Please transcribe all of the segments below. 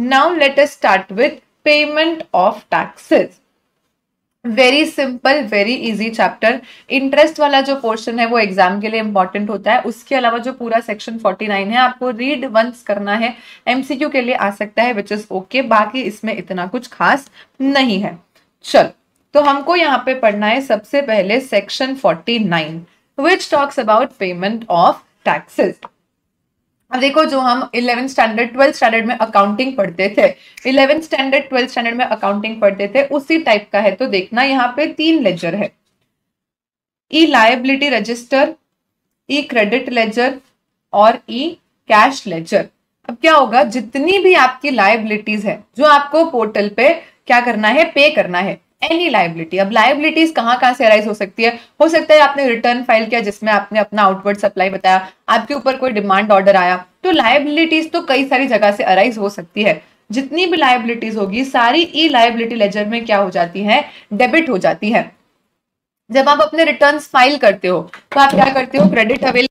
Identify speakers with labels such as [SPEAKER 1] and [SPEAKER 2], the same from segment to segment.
[SPEAKER 1] Now let us start with payment of taxes. Very simple, very easy chapter. Interest वाला जो portion है वो exam के लिए इंपॉर्टेंट होता है। उसके अलावा जो पूरा सेक्शन 49 है आपको रीड वंस करना है, एमसीक्यू के लिए आ सकता है, विच इज ओके। बाकी इसमें इतना कुछ खास नहीं है। चल, तो हमको यहाँ पे पढ़ना है सबसे पहले section 49 which talks about payment of taxes. अब देखो, जो हम 11th स्टैंडर्ड 12th स्टैंडर्ड में अकाउंटिंग पढ़ते थे, 11th स्टैंडर्ड 12th स्टैंडर्ड में अकाउंटिंग पढ़ते थे, उसी टाइप का है। तो देखना, यहाँ पे 3 लेजर है, ई लायबिलिटी रजिस्टर, ई क्रेडिट लेजर और ई कैश लेजर। अब क्या होगा, जितनी भी आपकी लायबिलिटीज है जो आपको पोर्टल पे क्या करना है, पे करना है, एनी लायबिलिटी। अब लायबिलिटीज कहाँ से अराइज हो सकती है? हो सकता है आपने रिटर्न फाइल किया जिसमें आपने अपना आउटवर्ड सप्लाई बताया, आपके ऊपर कोई डिमांड ऑर्डर आया, तो लायबिलिटीज तो कई सारी जगह से अराइज हो सकती है। जितनी भी लायबिलिटीज होगी सारी ई लायबिलिटी लेजर में क्या हो जाती है, डेबिट हो जाती है। जब आप अपने रिटर्न्स फाइल करते हो तो आप क्या करते हो, क्रेडिट अवेल,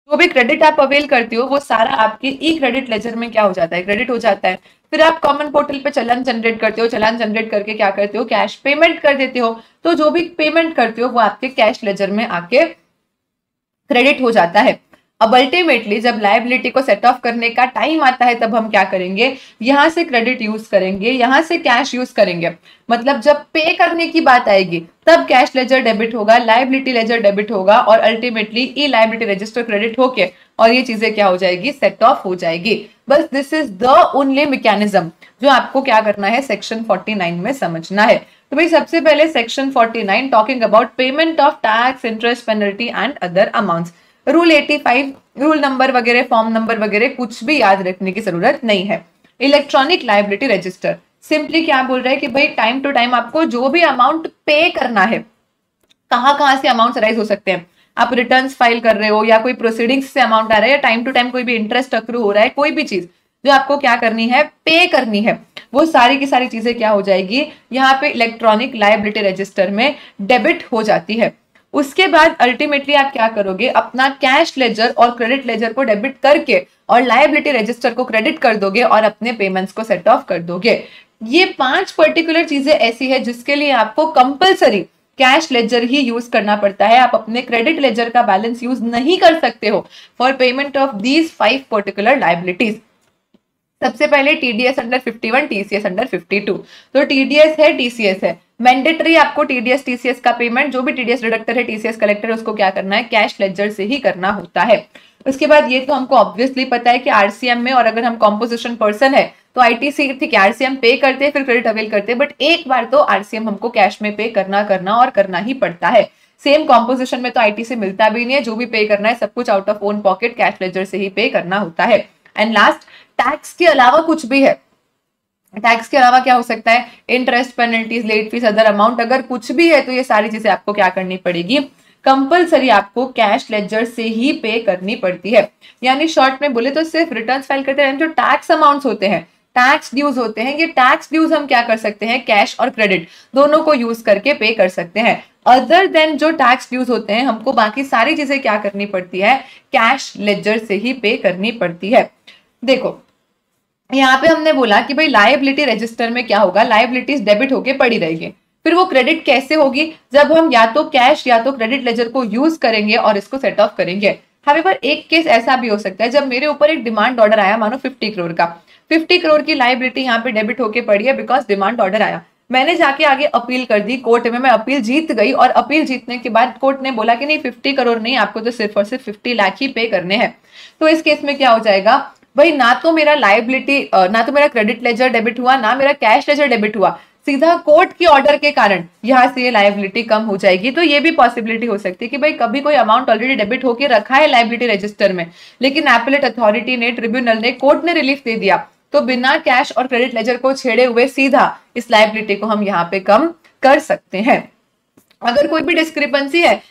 [SPEAKER 1] जो भी क्रेडिट आप अवेल करते हो वो सारा आपके ई क्रेडिट लेजर में क्या हो जाता है, क्रेडिट हो जाता है। फिर आप कॉमन पोर्टल पे चालान जनरेट करते हो, चालान जनरेट करके क्या करते हो, कैश पेमेंट कर देते हो। तो जो भी पेमेंट करते हो वो आपके कैश लेजर में आके क्रेडिट हो जाता है। अब अल्टीमेटली जब लायबिलिटी को सेट ऑफ करने का टाइम आता है तब हम क्या करेंगे, यहां से क्रेडिट यूज करेंगे, यहां से कैश यूज करेंगे। मतलब जब पे करने की बात आएगी तब कैश लेजर डेबिट होगा, लायबिलिटी लेजर डेबिट होगा और अल्टीमेटली ई लायबिलिटी रजिस्टर क्रेडिट होके और ये चीजें क्या हो जाएगी, सेट ऑफ हो जाएगी। बस this is the only mechanism जो आपको क्या करना है, सेक्शन 49 में समझना है। तो भाई सबसे पहले section 49 talking about payment of tax, interest, penalty and other amounts. Rule 85, rule number वगैरह, फॉर्म नंबर वगैरह कुछ भी याद रखने की जरूरत नहीं है। इलेक्ट्रॉनिक लायबिलिटी रजिस्टर सिंपली क्या बोल रहा है कि भाई टाइम टू टाइम आपको जो भी अमाउंट पे करना है, कहाँ से अमाउंट राइज हो सकते हैं, आप रिटर्न्स फाइल कर रहे हो या कोई प्रोसीडिंग्स से अमाउंट आ रहा है या टाइम टू टाइम कोई भी इंटरेस्ट अक्रू हो रहा है, कोई भी चीज जो आपको क्या करनी है, पे करनी है, वो सारी की सारी चीजें क्या हो जाएगी, यहाँ पे इलेक्ट्रॉनिक लायबिलिटी रजिस्टर में डेबिट हो जाती है। उसके बाद अल्टीमेटली आप क्या करोगे, अपना कैश लेजर और क्रेडिट लेजर को डेबिट करके और लायबिलिटी रजिस्टर को क्रेडिट कर दोगे और अपने पेमेंट्स को सेट ऑफ कर दोगे। ये 5 पर्टिकुलर चीजें ऐसी है जिसके लिए आपको कंपलसरी कैश लेजर ही यूज करना पड़ता है। आप अपने क्रेडिट लेजर का बैलेंस यूज नहीं कर सकते हो for payment of these 5 particular liabilities. सबसे पहले टीडीएस अंडर 51, टीसीएस अंडर 52। तो टीडीएस है, टीसीएस है, मैंडेटरी आपको टीडीएस टीसीएस का पेमेंट, जो भी टीडीएस डिडक्टर है, टीसीएस कलेक्टर है, उसको क्या करना है, कैश लेजर से ही करना होता है। उसके बाद ये तो हमको ऑब्वियसली पता है कि आरसीएम में, और अगर हम कॉम्पोजिशन पर्सन है तो आईटीसी ठीक है, आरसीएम पे करते हैं फिर क्रेडिट अवेल करते हैं, बट एक बार तो आरसीएम हमको कैश में पे करना ही पड़ता है। सेम कॉम्पोजिशन में तो आईटीसी मिलता भी नहीं है, जो भी पे करना है सब कुछ out of own pocket cash ledger से ही पे करना होता है। एंड लास्ट, टैक्स के अलावा कुछ भी है, टैक्स के अलावा क्या हो सकता है, interest, penalties, late fees, other amount, अगर कुछ भी है तो ये सारी चीजें आपको क्या करनी पड़ेगी, कंपलसरी आपको कैश लेजर से ही पे करनी पड़ती है। यानी शॉर्ट में बोले तो सिर्फ रिटर्न फाइल करते हैं, जो टैक्स अमाउंट्स होते हैं, टैक्स ड्यूज होते हैं, ये टैक्स ड्यूज हम क्या कर सकते हैं, कैश और क्रेडिट दोनों को यूज करके पे कर सकते हैं। अदर देन जो टैक्स ड्यूज होते हैं हमको बाकी सारी चीजें क्या करनी पड़ती है, कैश लेजर से ही पे करनी पड़ती है। देखो यहाँ पे हमने बोला कि भाई लायबिलिटी रजिस्टर में क्या होगा, लायबिलिटीज डेबिट होके पड़ी रहेगी। फिर वो क्रेडिट कैसे होगी, जब हम या तो कैश या तो क्रेडिट लेजर को यूज करेंगे और इसको सेट ऑफ करेंगे। हावेवर एक केस ऐसा भी हो सकता है, जब मेरे ऊपर एक डिमांड ऑर्डर आया, मानो 50 करोड़ का, 50 करोड़ की लायबिलिटी यहाँ पे डेबिट होके पड़ी है बिकॉज डिमांड ऑर्डर आया। मैंने जाके आगे अपील कर दी कोर्ट में, मैं अपील जीत गई और अपील जीतने के बाद कोर्ट ने बोला कि नहीं 50 करोड़ नहीं, आपको तो सिर्फ और सिर्फ 50 लाख ही पे करने हैं। तो इस केस में क्या हो जाएगा भाई, ना तो मेरा लायबिलिटी, ना तो मेरा क्रेडिट लेजर डेबिट हुआ, ना मेरा कैश लेजर डेबिट हुआ, सीधा कोर्ट की ऑर्डर के कारण यहाँ से ये लायबिलिटी कम हो जाएगी। तो ये भी पॉसिबिलिटी हो सकती है कि भाई कभी कोई अमाउंट ऑलरेडी डेबिट होके रखा है लायबिलिटी रजिस्टर में, लेकिन एपेलेट अथॉरिटी ने, ट्रिब्यूनल ने, कोर्ट ने रिलीफ दे दिया, तो बिना कैश और क्रेडिट लेजर को छेड़े हुए सीधा इस लायबिलिटी को हम यहाँ पे कम कर सकते हैं। अगर कोई भी डिस्क्रिपेंसी है,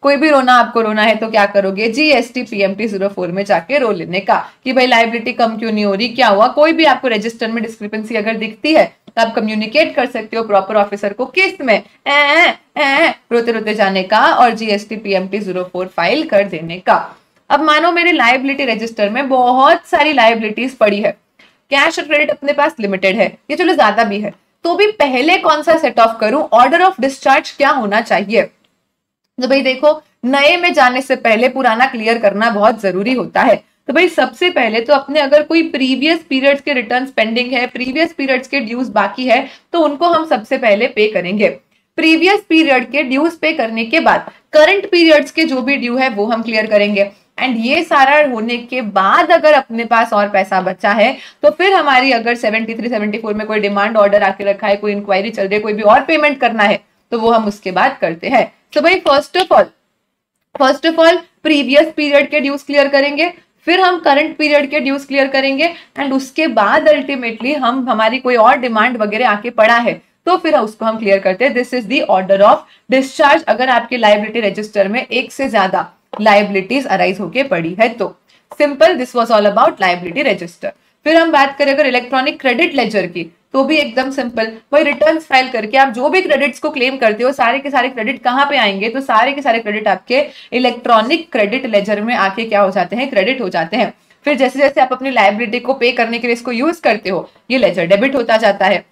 [SPEAKER 1] कोई भी रोना आपको रोना है तो क्या करोगे, जीएसटी पीएमटी 04 में जाके रो लेने का कि भाई लायबिलिटी कम क्यों नहीं हो रही, क्या हुआ। कोई भी आपको रजिस्टर में डिस्क्रिपेंसी अगर दिखती है तो आप कम्युनिकेट कर सकते हो प्रॉपर ऑफिसर को, किस्त में रोते रोते जाने का और जीएसटी पीएमटी 04 फाइल कर देने का। अब मानो मेरे लायबिलिटी रजिस्टर में बहुत सारी लायबिलिटीज पड़ी है, कैश और क्रेडिट अपने पास लिमिटेड है, ये चलो ज्यादा भी है, तो भी पहले कौन सा सेट ऑफ करूं, ऑर्डर ऑफ डिस्चार्ज क्या होना चाहिए। तो भाई देखो, नए में जाने से पहले पुराना क्लियर करना बहुत जरूरी होता है। तो भाई सबसे पहले तो अपने अगर कोई प्रीवियस पीरियड्स के रिटर्न्स पेंडिंग है, प्रीवियस पीरियड्स के ड्यूज बाकी है, तो उनको हम सबसे पहले पे करेंगे। प्रीवियस पीरियड के ड्यूज पे करने के बाद करंट पीरियड्स के जो भी ड्यू है वो हम क्लियर करेंगे। एंड ये सारा होने के बाद अगर अपने पास और पैसा बचा है तो फिर हमारी अगर 73 74 में कोई डिमांड ऑर्डर आके रखा है, कोई इंक्वायरी चल रही है, कोई भी और पेमेंट करना है, तो वो हम उसके बाद करते हैं। तो भाई first of all previous period के ड्यूज क्लियर करेंगे, फिर हम करंट पीरियड के ड्यूज क्लियर करेंगे, एंड उसके बाद अल्टीमेटली हम हमारी कोई और डिमांड वगैरह आके पड़ा है तो फिर उसको हम क्लियर करते हैं। This is the order of discharge अगर आपके लायबिलिटी रजिस्टर में एक से ज्यादा लायबिलिटीज अराइज होके पड़ी है तो। Simple, this was all about liability register. फिर हम बात करें अगर इलेक्ट्रॉनिक क्रेडिट लेजर की, तो भी एकदम सिंपल, वही रिटर्न फाइल करके आप जो भी क्रेडिट्स को क्लेम करते हो सारे के सारे क्रेडिट कहां पे आएंगे, तो सारे के सारे क्रेडिट आपके इलेक्ट्रॉनिक क्रेडिट लेजर में आके क्या हो जाते हैं, क्रेडिट हो जाते हैं। फिर जैसे जैसे आप अपनी लायबिलिटी को पे करने के लिए इसको यूज करते हो, ये लेजर डेबिट होता जाता है।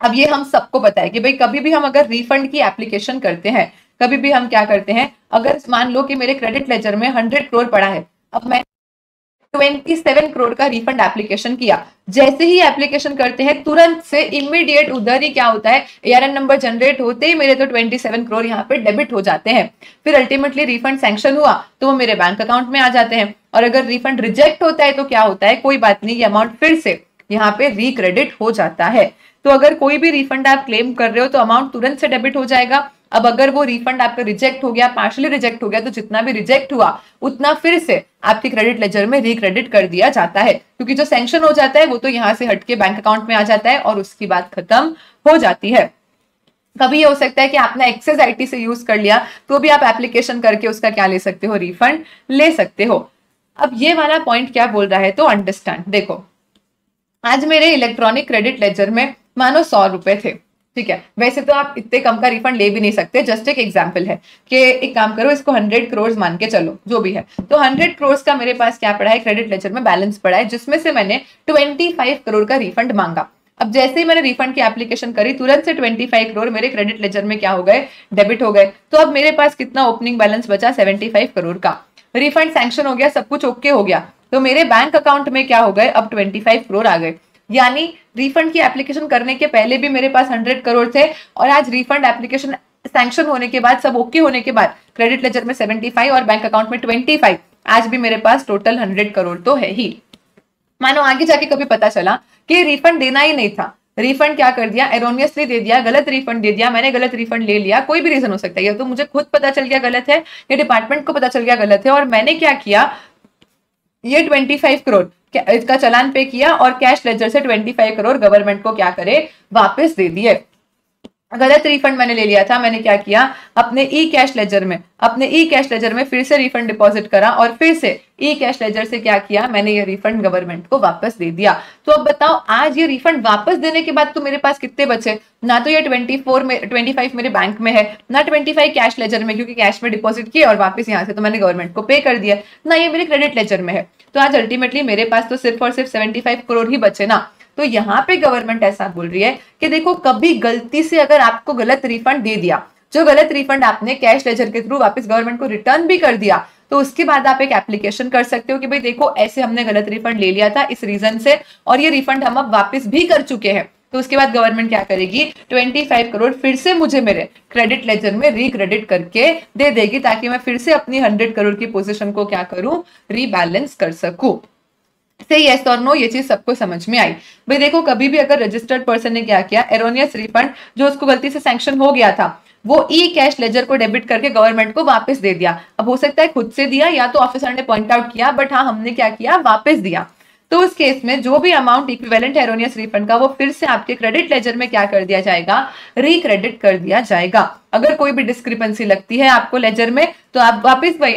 [SPEAKER 1] अब ये हम सबको पता है कि भाई कभी भी हम अगर रिफंड की एप्लीकेशन करते हैं, कभी भी हम क्या करते हैं, अगर मान लो कि मेरे क्रेडिट लेजर में 100 करोड़ पड़ा है, अब मैं 27 करोड़ का रिफंड एप्लीकेशन किया, जैसे ही एप्लीकेशन करते हैं तुरंत से इमीडिएट उधर ही क्या होता है, एआरएन नंबर जनरेट होते ही मेरे तो 27 करोड़ यहाँ पे डेबिट हो जाते हैं। फिर अल्टीमेटली रिफंड सैंक्शन हुआ तो वो मेरे बैंक अकाउंट में आ जाते हैं, और अगर रिफंड रिजेक्ट होता है तो क्या होता है, कोई बात नहीं, ये अमाउंट फिर से यहाँ पे रिक्रेडिट हो जाता है। तो अगर कोई भी रिफंड आप क्लेम कर रहे हो तो अमाउंट तुरंत से डेबिट हो जाएगा। अब अगर वो रिफंड आपका रिजेक्ट हो गया, पार्शियली रिजेक्ट हो गया, तो जितना भी रिजेक्ट हुआ उतना फिर से आपके क्रेडिट लेजर में रिक्रेडिट कर दिया जाता है, क्योंकि जो सैंक्शन हो जाता है वो तो यहाँ से हटके बैंक अकाउंट में आ जाता है और उसकी बात खत्म हो जाती है। कभी ये हो सकता है कि आपने एक्सेस आईटी से यूज कर लिया, तो भी आप एप्लीकेशन करके उसका क्या ले सकते हो, रिफंड ले सकते हो। अब ये वाला पॉइंट क्या बोल रहा है, तो अंडरस्टैंड। देखो, आज मेरे इलेक्ट्रॉनिक क्रेडिट लेजर में मानो 100 रुपए थे, ठीक है, वैसे तो आप इतने कम का रिफंड ले भी नहीं सकते, जस्ट एक एग्जांपल है कि एक काम करो, इसको 100 करोड़ मान के चलो, जो भी है, तो 100 करोड़ का मेरे पास क्या पड़ा है, क्रेडिट लेजर में बैलेंस पड़ा है, जिसमें से मैंने 25 करोड़ का रिफंड मांगा। अब जैसे ही मैंने रिफंड की एप्लीकेशन करी, तुरंत से 25 करोड़ मेरे क्रेडिट लेजर में क्या हो गए, डेबिट हो गए। तो अब मेरे पास कितना ओपनिंग बैलेंस बचा, 75 करोड़ का। रिफंड सैंक्शन हो गया, सब कुछ ओके हो गया, तो मेरे बैंक अकाउंट में क्या हो गए, अब 25 करोड़ आ गए। यानी रिफंड की एप्लीकेशन करने के पहले भी मेरे पास 100 करोड़ थे, और आज रिफंड एप्लीकेशन सैंक्शन होने के बाद, सब ओके होने के बाद, क्रेडिट लेजर में 75 और बैंक अकाउंट में 25, आज भी मेरे पास टोटल 100 करोड़ तो है ही। मानो आगे जाके कभी पता चला कि रिफंड देना ही नहीं था, रिफंड क्या कर दिया, एरोनियसली दे दिया, गलत रिफंड दे दिया, मैंने गलत रिफंड ले लिया, कोई भी रीजन हो सकता है, या तो मुझे खुद पता चल गया गलत है, या डिपार्टमेंट को पता चल गया गलत है, और मैंने क्या किया, ये 25 करोड़ इसका चालान पे किया और कैश लेजर से 25 करोड़ गवर्नमेंट को क्या करे, वापस दे दिए। गलत रिफंड मैंने ले लिया था, मैंने क्या किया, अपने ई कैश लेजर में फिर से रिफंड डिपॉजिट करा, और फिर से ई कैश लेजर से क्या किया, मैंने ये रिफंड गवर्नमेंट को वापस दे दिया। तो अब बताओ, आज ये रिफंड वापस देने के बाद तो मेरे पास कितने बचे, ना तो ये 25 मेरे बैंक में है, ना 25 कैश लेजर में, क्योंकि कैश में डिपॉजिट किए और वापस यहाँ से तो मैंने गवर्नमेंट को पे कर दिया, ना ये मेरे क्रेडिट लेजर में है। तो आज अल्टीमेटली मेरे पास तो सिर्फ और सिर्फ 75 करोड़ ही बचे ना। तो यहाँ पे गवर्नमेंट ऐसा बोल रही है कि देखो, कभी गलती से अगर आपको गलत रिफंड दे दिया, जो गलत रिफंड आपने कैश लेजर के थ्रू वापस गवर्नमेंट को रिटर्न भी कर दिया, तो उसके बाद आप एक एप्लीकेशन कर सकते हो कि भाई देखो, ऐसे हमने गलत रिफंड ले लिया था इस रीजन से, और ये रिफंड हम अब वापस भी कर चुके हैं। तो उसके बाद गवर्नमेंट क्या करेगी, 25 करोड़ फिर से मुझे मेरे क्रेडिट लेजर में रिक्रेडिट करके दे देगी, ताकि मैं फिर से अपनी 100 करोड़ की पोजीशन को क्या करूं, रीबैलेंस कर सकूं। से यस और नो, ये चीज सबको समझ में आई। भाई देखो, कभी भी अगर रजिस्टर्ड पर्सन ने क्या किया, एरोनियस रिफंड जो उसको गलती से सैंक्शन हो गया था, वो ई कैश लेजर को डेबिट करके गवर्नमेंट को वापस दे दिया। अब हो सकता है खुद से दिया, या तो ऑफिसर ने पॉइंट आउट किया, बट हाँ, हमने क्या किया, वापस दिया। तो उस केस में जो भी अमाउंट इक्विवेलेंट एरोनियस रिफंड का, वो फिर से आपके क्रेडिट लेजर में क्या कर दिया जाएगा, रिक्रेडिट कर दिया जाएगा। अगर कोई भी डिस्क्रिपेंसी लगती है आपको लेजर में, तो आप वापस वही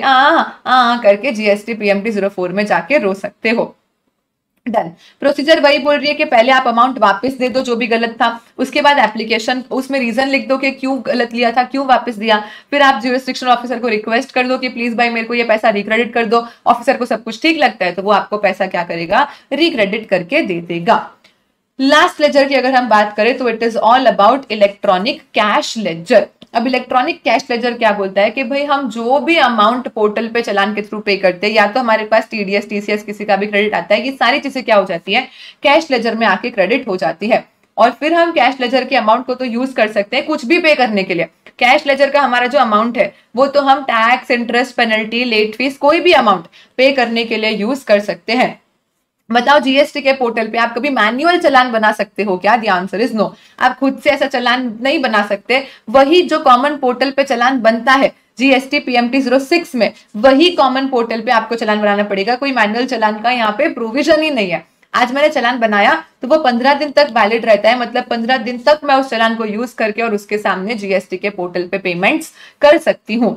[SPEAKER 1] करके जीएसटी पीएमटी 04 में जाके रो सकते हो। डन। प्रोसीजर वही बोल रही है कि पहले आप अमाउंट वापस दे दो जो भी गलत था, उसके बाद एप्लीकेशन उसमें रीजन लिख दो कि क्यों गलत लिया था, क्यों वापस दिया, फिर आप ज्यूरिसडिक्शन ऑफिसर को रिक्वेस्ट कर दो कि प्लीज भाई मेरे को ये पैसा रिक्रेडिट कर दो। ऑफिसर को सब कुछ ठीक लगता है तो वो आपको पैसा क्या करेगा, रिक्रेडिट करके दे देगा। लास्ट लेजर की अगर हम बात करें तो it is all about electronic cash laser. अब इलेक्ट्रॉनिक कैश लेजर क्या बोलता है कि भाई हम जो भी अमाउंट पोर्टल पे चालान के थ्रू पे करते हैं, या तो हमारे पास टीडीएस टीसीएस किसी का भी क्रेडिट आता है, ये सारी चीजें क्या हो जाती है, कैश लेजर में आके क्रेडिट हो जाती है। और फिर हम कैश लेजर के अमाउंट को तो यूज कर सकते हैं कुछ भी पे करने के लिए। कैश लेजर का हमारा जो अमाउंट है वो तो हम tax, interest, penalty, late fees, कोई भी अमाउंट पे करने के लिए यूज कर सकते हैं। बताओ जीएसटी के पोर्टल पे आप कभी मैन्युअल चालान बना सकते हो क्या? The answer is no. आप खुद से ऐसा चालान नहीं बना सकते। वही जो कॉमन पोर्टल पे चालान बनता है जीएसटी पीएमटी 06 में, वही कॉमन पोर्टल पे आपको चालान बनाना पड़ेगा। कोई मैनुअल चालान का यहाँ पे प्रोविजन ही नहीं है। आज मैंने चालान बनाया तो वो 15 दिन तक वैलिड रहता है, मतलब 15 दिन तक मैं उस चालान को यूज करके और उसके सामने जीएसटी के पोर्टल पे पेमेंट्स कर सकती हूँ।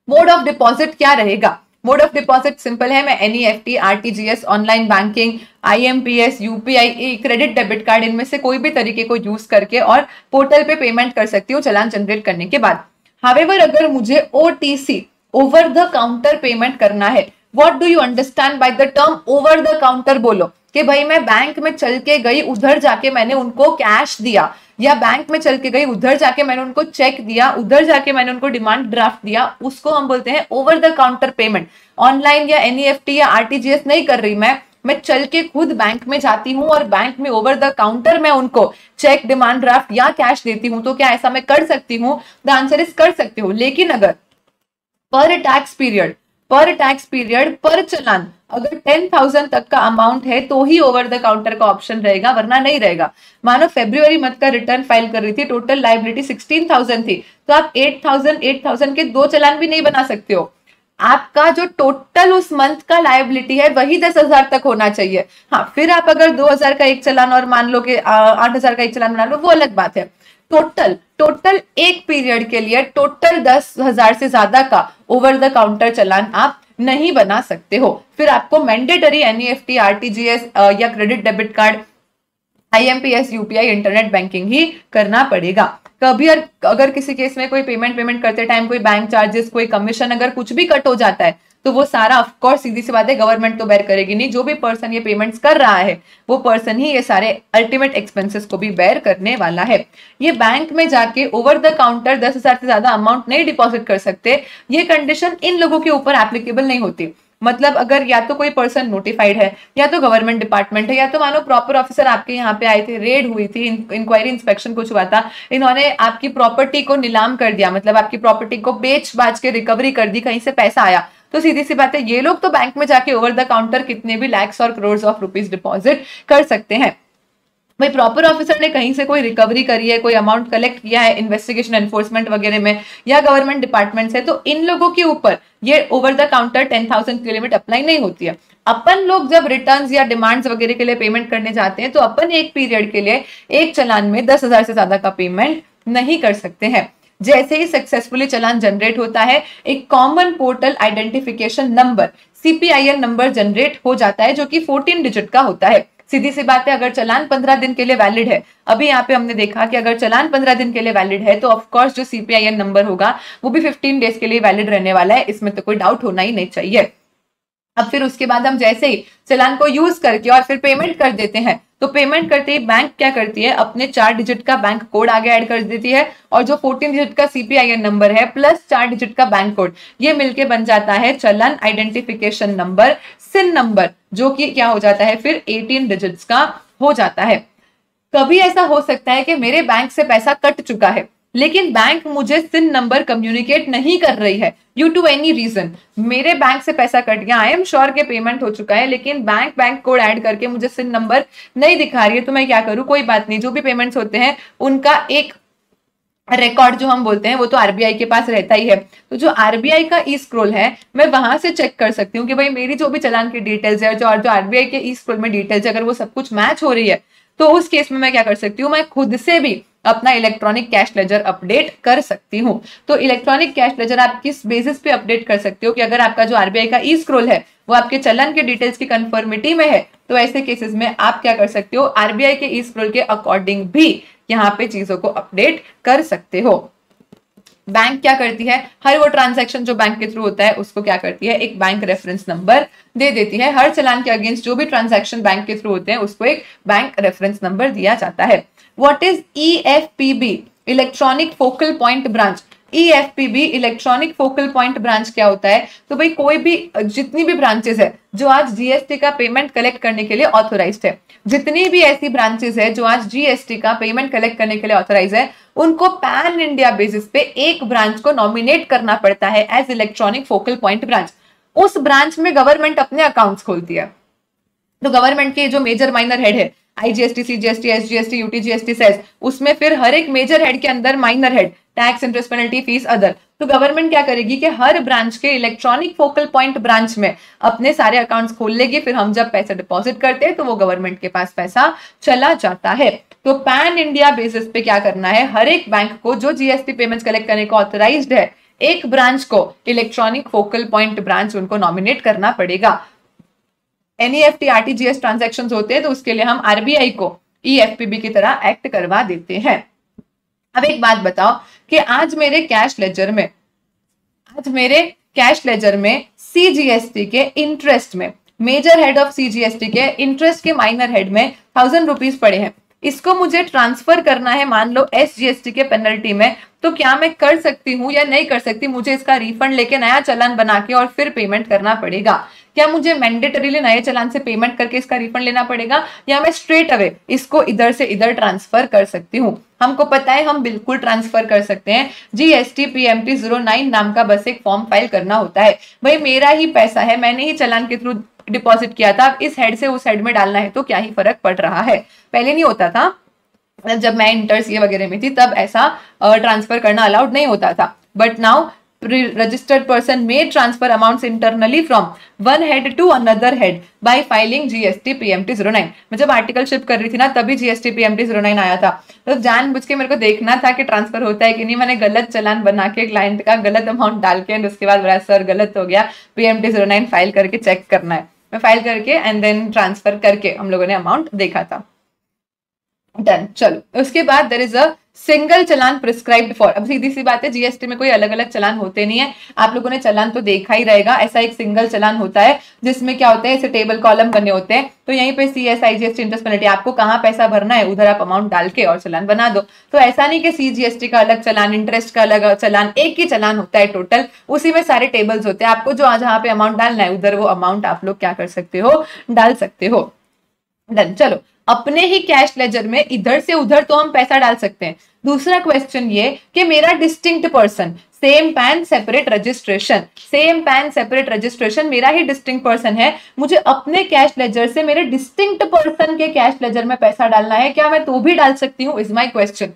[SPEAKER 1] मोड ऑफ डिपॉजिट क्या रहेगा? मोड ऑफ डिपॉजिट सिंपल है, मैं NEFT, RTGS, online banking, IMPS, UPI, credit debit card, इनमें से कोई भी तरीके को यूज करके और पोर्टल पे पेमेंट कर सकती हूँ चालान जनरेट करने के बाद। हावेवर अगर मुझे OTC, over the counter payment करना है, what do you understand by the term over the counter? बोलो कि भाई मैं बैंक में चल के गई, उधर जाके मैंने उनको कैश दिया, या बैंक में चल के गई, उधर जाके मैंने उनको चेक दिया, उधर जाके मैंने उनको डिमांड ड्राफ्ट दिया, उसको हम बोलते हैं over the counter payment. Online या एनईएफटी या आरटीजीएस नहीं कर रही मैं चल के खुद बैंक में जाती हूँ और बैंक में ओवर द काउंटर मैं उनको चेक, डिमांड ड्राफ्ट या कैश देती हूँ। तो क्या ऐसा मैं कर सकती हूँ? द आंसर इज कर सकती हूँ। लेकिन अगर पर टैक्स पीरियड, पर चालान अगर 10,000 तक का अमाउंट है तो ही ओवर द काउंटर का ऑप्शन रहेगा, वरना नहीं रहेगा। मानो फरवरी मंथ का रिटर्न फाइल कर रही थी, टोटल लायबिलिटी 16,000 थी, तो आप 8,000 के 2 चालान भी नहीं बना सकते हो। आपका जो टोटल उस मंथ का लायबिलिटी है वही 10,000 तक होना चाहिए। हाँ, फिर आप अगर 2,000 का एक चालान और मान लो कि 8,000 का एक चालान बना लो, वो अलग बात है। टोटल एक पीरियड के लिए टोटल 10,000 से ज्यादा का ओवर द काउंटर चालान आप नहीं बना सकते हो। फिर आपको मैंडेटरी एनईएफटी, आरटीजीएस या credit debit card, IMPS, UPI, internet banking ही करना पड़ेगा। कभी अगर किसी केस में कोई पेमेंट करते टाइम कोई बैंक चार्जेस, कोई कमीशन, अगर कुछ भी कट हो जाता है तो वो सारा ऑफकोर्स सीधी सी बात है गवर्नमेंट तो बेयर करेगी नहीं। जो भी पर्सन ये पेमेंट्स कर रहा है वो पर्सन ही ये सारे अल्टीमेट एक्सपेंसेस को भी बेयर करने वाला है। ये बैंक में जाके ओवर द काउंटर 10,000 से ज्यादा अमाउंट नहीं डिपॉजिट कर सकते, ये कंडीशन इन लोगों के ऊपर एप्लीकेबल नहीं होती। मतलब अगर या तो कोई पर्सन नोटिफाइड है, या तो गवर्नमेंट डिपार्टमेंट है, या तो मानो प्रॉपर ऑफिसर आपके यहाँ पे आए थे, रेड हुई थी, इंक्वायरी इंस्पेक्शन कुछ हुआ था, इन्होंने आपकी प्रॉपर्टी को नीलाम कर दिया, मतलब आपकी प्रॉपर्टी को बेच बाच के रिकवरी कर दी, कहीं से पैसा आया, तो सीधी सी बात है ये लोग तो बैंक में जाके ओवर द काउंटर कितने भी लैक्स और करोड़ ऑफ रुपीज डिपॉजिट कर सकते हैं। भाई प्रॉपर ऑफिसर ने कहीं से कोई रिकवरी करी है, कोई अमाउंट कलेक्ट किया है इन्वेस्टिगेशन एनफोर्समेंट वगैरह में, या गवर्नमेंट डिपार्टमेंट है, तो इन लोगों के ऊपर ये ओवर द काउंटर 10,000 की लिमिट अप्लाई नहीं होती है। अपन लोग जब रिटर्न्स या डिमांड्स वगैरह के लिए पेमेंट करने जाते हैं तो अपन एक पीरियड के लिए एक चालान में 10,000 से ज्यादा का पेमेंट नहीं कर सकते हैं। जैसे ही सक्सेसफुली चालान जनरेट होता है, एक common portal identification number, CPIN number generate हो जाता है, जो कि 14 डिजिट का होता है। सीधी सी बात है, अगर चालान 15 दिन के लिए वैलिड है, अभी यहाँ पे हमने देखा कि अगर चालान 15 दिन के लिए वैलिड है तो ऑफकोर्स जो सीपीआईएन नंबर होगा वो भी 15 डेज के लिए वैलिड रहने वाला है, इसमें तो कोई डाउट होना ही नहीं चाहिए। अब फिर उसके बाद हम जैसे ही चालान को यूज करके और फिर पेमेंट कर देते हैं, तो पेमेंट करते ही बैंक क्या करती है, अपने 4 डिजिट का बैंक कोड आगे ऐड कर देती है, और जो 14 डिजिट का सीपीआईएन नंबर है प्लस 4 डिजिट का बैंक कोड, ये मिलके बन जाता है चालान आइडेंटिफिकेशन नंबर, सिन नंबर, जो कि क्या हो जाता है फिर 18 डिजिट्स का हो जाता है। कभी ऐसा हो सकता है कि मेरे बैंक से पैसा कट चुका है, लेकिन बैंक मुझे सिन नंबर कम्युनिकेट नहीं कर रही है ड्यू टू एनी रीजन। मेरे बैंक से पैसा कट गया, आई एम श्योर के पेमेंट हो चुका है, लेकिन बैंक कोड ऐड करके मुझे सिन नंबर नहीं दिखा रही है, तो मैं क्या करूं? कोई बात नहीं, जो भी पेमेंट्स होते हैं उनका एक रिकॉर्ड जो हम बोलते हैं वो तो आरबीआई के पास रहता ही है। तो जो आरबीआई का ई स्क्रोल है, मैं वहां से चेक कर सकती हूँ कि भाई मेरी जो भी चालान की डिटेल्स है जो आरबीआई के ई स्क्रोल में डिटेल्स है, अगर वो सब कुछ मैच हो रही है, तो उस केस में मैं क्या कर सकती हूँ, मैं खुद से भी अपना इलेक्ट्रॉनिक कैश लेजर अपडेट कर सकती हूँ। तो इलेक्ट्रॉनिक कैश लेजर आप किस बेसिस पे अपडेट कर सकते हो कि अगर आपका जो आरबीआई का ई स्क्रोल है वो आपके चालान के डिटेल्स की कंफर्मिटी में है, तो ऐसे केसेस में आप क्या कर सकते हो, आरबीआई के इस रूल के अकॉर्डिंग भी यहाँ पे चीजों को अपडेट कर सकते हो। बैंक क्या करती है, हर वो ट्रांजैक्शन जो बैंक के थ्रू होता है उसको क्या करती है, एक बैंक रेफरेंस नंबर दे देती है। हर चालान के अगेंस्ट जो भी ट्रांजैक्शन बैंक के थ्रू होते हैं उसको एक बैंक रेफरेंस नंबर दिया जाता है। What is EFPB, electronic focal point branch. EFPB electronic focal point branch क्या होता है, तो भाई कोई भी जितनी भी ब्रांचेस है जो आज जीएसटी का पेमेंट कलेक्ट करने के लिए ऑथोराइज्ड है, जितनी भी ऐसी ब्रांचेस है जो आज जीएसटी का पेमेंट कलेक्ट करने के लिए ऑथोराइज है, उनको पैन इंडिया बेसिस पे एक ब्रांच को नॉमिनेट करना पड़ता है as electronic focal point branch. उस ब्रांच में गवर्नमेंट अपने अकाउंट्स खोलती है। तो गवर्नमेंट के जो मेजर माइनर हेड है, IGST, CGST, SGST, UTGST, cess, उसमें फिर हर एक मेजर हेड के अंदर minor head, tax, interest, penalty, fees, other. तो गवर्नमेंट क्या करेगी कि हर ब्रांच के इलेक्ट्रॉनिक फोकल पॉइंट ब्रांच में अपने सारे अकाउंट्स खोल लेगी, फिर हम जब पैसे डिपॉजिट करते हैं तो वो गवर्नमेंट के पास पैसा चला जाता है। तो पैन इंडिया बेसिस पे क्या करना है, हर एक बैंक को जो जीएसटी पेमेंट्स कलेक्ट करने को ऑथराइज्ड है, एक ब्रांच को इलेक्ट्रॉनिक फोकल पॉइंट ब्रांच उनको नॉमिनेट करना पड़ेगा। एनईएफटी, आरटीजीएस ट्रांजैक्शंस होते हैं तो उसके लिए हम आरबीआई को ईएफपीबी की तरह एक्ट करवा देते हैं। अब एक बात बताओ कि आज मेरे कैश लेजर में सीजीएसटी के इंटरेस्ट में, मेजर हेड ऑफ सीजीएसटी के इंटरेस्ट के माइनर हेड में 1000 रुपीज पड़े हैं, इसको मुझे ट्रांसफर करना है मान लो एसजीएसटी के पेनल्टी में, तो क्या मैं कर सकती हूँ या नहीं कर सकती, मुझे इसका रिफंड लेके नया चालान बना के और फिर पेमेंट करना पड़ेगा? क्या मुझे मैंडेटरीली नए चालान से पेमेंट करके इसका रिफंड लेना पड़ेगा, या मैं स्ट्रेट अवे इसको इधर से इधर ट्रांसफर कर सकती हूँ? हमको पता है हम बिल्कुल ट्रांसफर कर सकते हैं। जीएसटी पीएमटी 09 नाम का बस एक फॉर्म फाइल करना होता है। भाई मेरा ही पैसा है, मैंने ही चालान के थ्रू डिपॉजिट किया था, इस हेड से उस हेड में डालना है तो क्या ही फर्क पड़ रहा है। पहले नहीं होता था, जब मैं इंटर सीए वगैरह में थी तब ऐसा ट्रांसफर करना अलाउड नहीं होता था, but now registered person may transfer amounts internally from one head to another head by filing GST PMT 09। मैं जब आर्टिकल शिप कर रही थी ना तभी GST PMT 09 आया था, तो जानबूझ के मेरे को देखना था कि ट्रांसफर होता है कि नहीं। मैंने गलत चालान बना के क्लाइंट का गलत अमाउंट डाल के उसके बाद बोला सर गलत हो गया, PMT 09 फाइल करके चेक करना है। मैं फाइल करके एंड देन ट्रांसफर करके हम लोगों ने अमाउंट देखा था। डन। चलो उसके बाद there is a single challan prescribed for. अब सीधी सी बात है, जीएसटी में कोई अलग अलग चलान होते नहीं है, आप लोगों ने चलान तो देखा ही रहेगा। ऐसा एक सिंगल चलान होता है जिसमें क्या होता है, ऐसे टेबल कॉलम बने होते हैं, तो यहीं पे सीएस, आईजीएसटी, इंटरेस्ट, पेनल्टी, आपको कहाँ पैसा भरना है उधर आप अमाउंट डाल के और चलान बना दो। तो ऐसा नहीं कि सीजीएसटी का अलग चलान, इंटरेस्ट का अलग चलान, एक ही चलान होता है टोटल, उसी में सारे टेबल्स होते हैं। आपको जो जहाँ पे अमाउंट डालना है उधर वो अमाउंट आप लोग क्या कर सकते हो, डाल सकते हो। डन। चलो अपने ही कैश लेजर में इधर से उधर तो हम पैसा डाल सकते हैं। दूसरा क्वेश्चन ये कि मेरा distinct person, same pan separate registration, same pan separate registration, मेरा ही डिस्टिंक्ट पर्सन है, मुझे अपने कैश लेजर से मेरे डिस्टिंक्ट पर्सन के कैश लेजर में पैसा डालना है, क्या मैं तो भी डाल सकती हूँ, इज माई क्वेश्चन।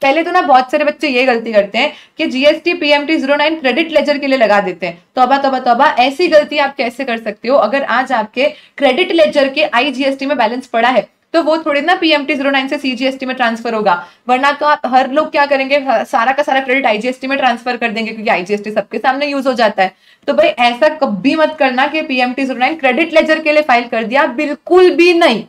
[SPEAKER 1] पहले तो ना बहुत सारे बच्चे ये गलती करते हैं कि जीएसटी पीएमटी 09 क्रेडिट लेजर के लिए लगा देते हैं। तौबा तौबा तौबा, ऐसी गलती आप कैसे कर सकते हो? अगर आज आपके क्रेडिट लेजर के आईजीएसटी में बैलेंस पड़ा है तो वो थोड़ी ना पीएमटी 09 से सीजीएसटी में ट्रांसफर होगा, वरना तो आप हर लोग क्या करेंगे, सारा का सारा क्रेडिट आईजीएसटी में ट्रांसफर कर देंगे क्योंकि आईजीएसटी सबके सामने यूज हो जाता है। तो भाई ऐसा कभी मत करना कि पीएमटी 09 क्रेडिट लेजर के लिए फाइल कर दिया, बिल्कुल भी नहीं।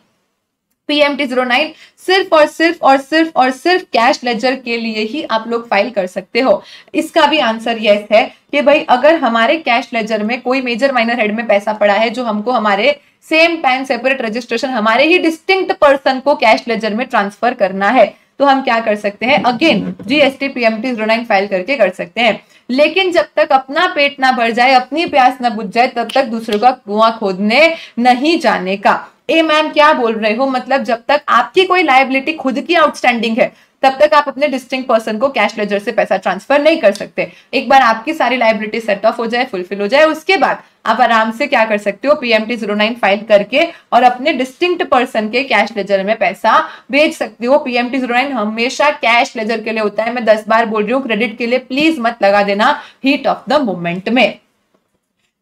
[SPEAKER 1] पीएमटी 09 सिर्फ और सिर्फ कैश लेजर के लिए ही आप लोग फाइल कर सकते हो। इसका भी आंसर यस है कि भाई अगर हमारे कैश लेजर में कोई मेजर माइनर हेड में पैसा पड़ा है जो हमको हमारे सेम पैन सेपरेट रजिस्ट्रेशन, हमारे ही डिस्टिंक्ट पर्सन को कैश लेजर में ट्रांसफर करना है, तो हम क्या कर सकते हैं, अगेन जीएसटी पीएमटी 09 फाइल करके कर सकते हैं। लेकिन जब तक अपना पेट ना भर जाए, अपनी प्यास ना बुझ जाए, तब तक दूसरों का कुआं खोदने नहीं जाने का। ए मैम क्या बोल रहे हो, मतलब जब तक आपकी कोई लायबिलिटी खुद की आउटस्टैंडिंग है तब तक आप अपने डिस्टिंक्ट पर्सन को कैश लेजर से पैसा ट्रांसफर नहीं कर सकते। एक बार आपकी सारी लायबिलिटी सेट ऑफ हो जाए, फुलफिल हो जाए, उसके बाद आप आराम से क्या कर सकते हो, पीएमटी 09 फाइल करके और अपने डिस्टिंक्ट पर्सन के कैश लेजर में पैसा भेज सकते हो। पीएमटी 09 हमेशा कैश लेजर के लिए होता है, मैं 10 बार बोल रही हूँ, क्रेडिट के लिए प्लीज मत लगा देना हीट ऑफ द मोमेंट में।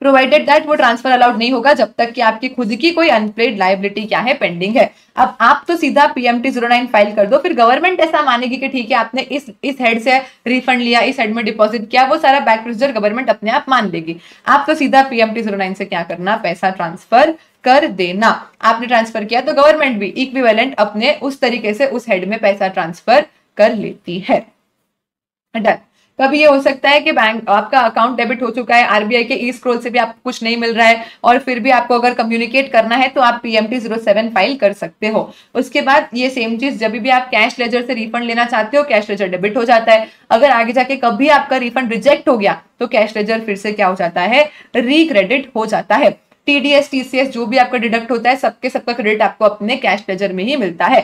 [SPEAKER 1] प्रोवाइडेड दैट वो ट्रांसफर अलाउड नहीं होगा जब तक कि आपकी खुद की कोई अनपेड लायबिलिटी क्या है, पेंडिंग है। अब आप तो सीधा पीएमटी 09 फाइल कर दो, फिर गवर्नमेंट ऐसा मानेगी कि ठीक है आपने इस हेड से रिफंड लिया, इस हेड में डिपॉजिट किया, वो सारा बैक प्रोसीजर गवर्नमेंट अपने आप मान लेगी। आप तो सीधा पीएमटी 09 से क्या करना, पैसा ट्रांसफर कर देना। आपने ट्रांसफर किया तो गवर्नमेंट भी इक्विवेलेंट अपने उस तरीके से उस हेड में पैसा ट्रांसफर कर लेती है। डन। कभी ये हो सकता है कि बैंक आपका अकाउंट डेबिट हो चुका है, आरबीआई के ई स्क्रॉल से भी आपको कुछ नहीं मिल रहा है और फिर भी आपको अगर कम्युनिकेट करना है तो आप PMT 07 फाइल कर सकते हो। उसके बाद ये सेम चीज जब भी आप कैश लेजर से रिफंड लेना चाहते हो, कैश लेजर डेबिट हो जाता है। अगर आगे जाके कभी आपका रिफंड रिजेक्ट हो गया तो कैश लेजर फिर से क्या हो जाता है, रिक्रेडिट हो जाता है। TDS TCS जो भी आपका डिडक्ट होता है सबका क्रेडिट आपको अपने कैश लेजर में ही मिलता है।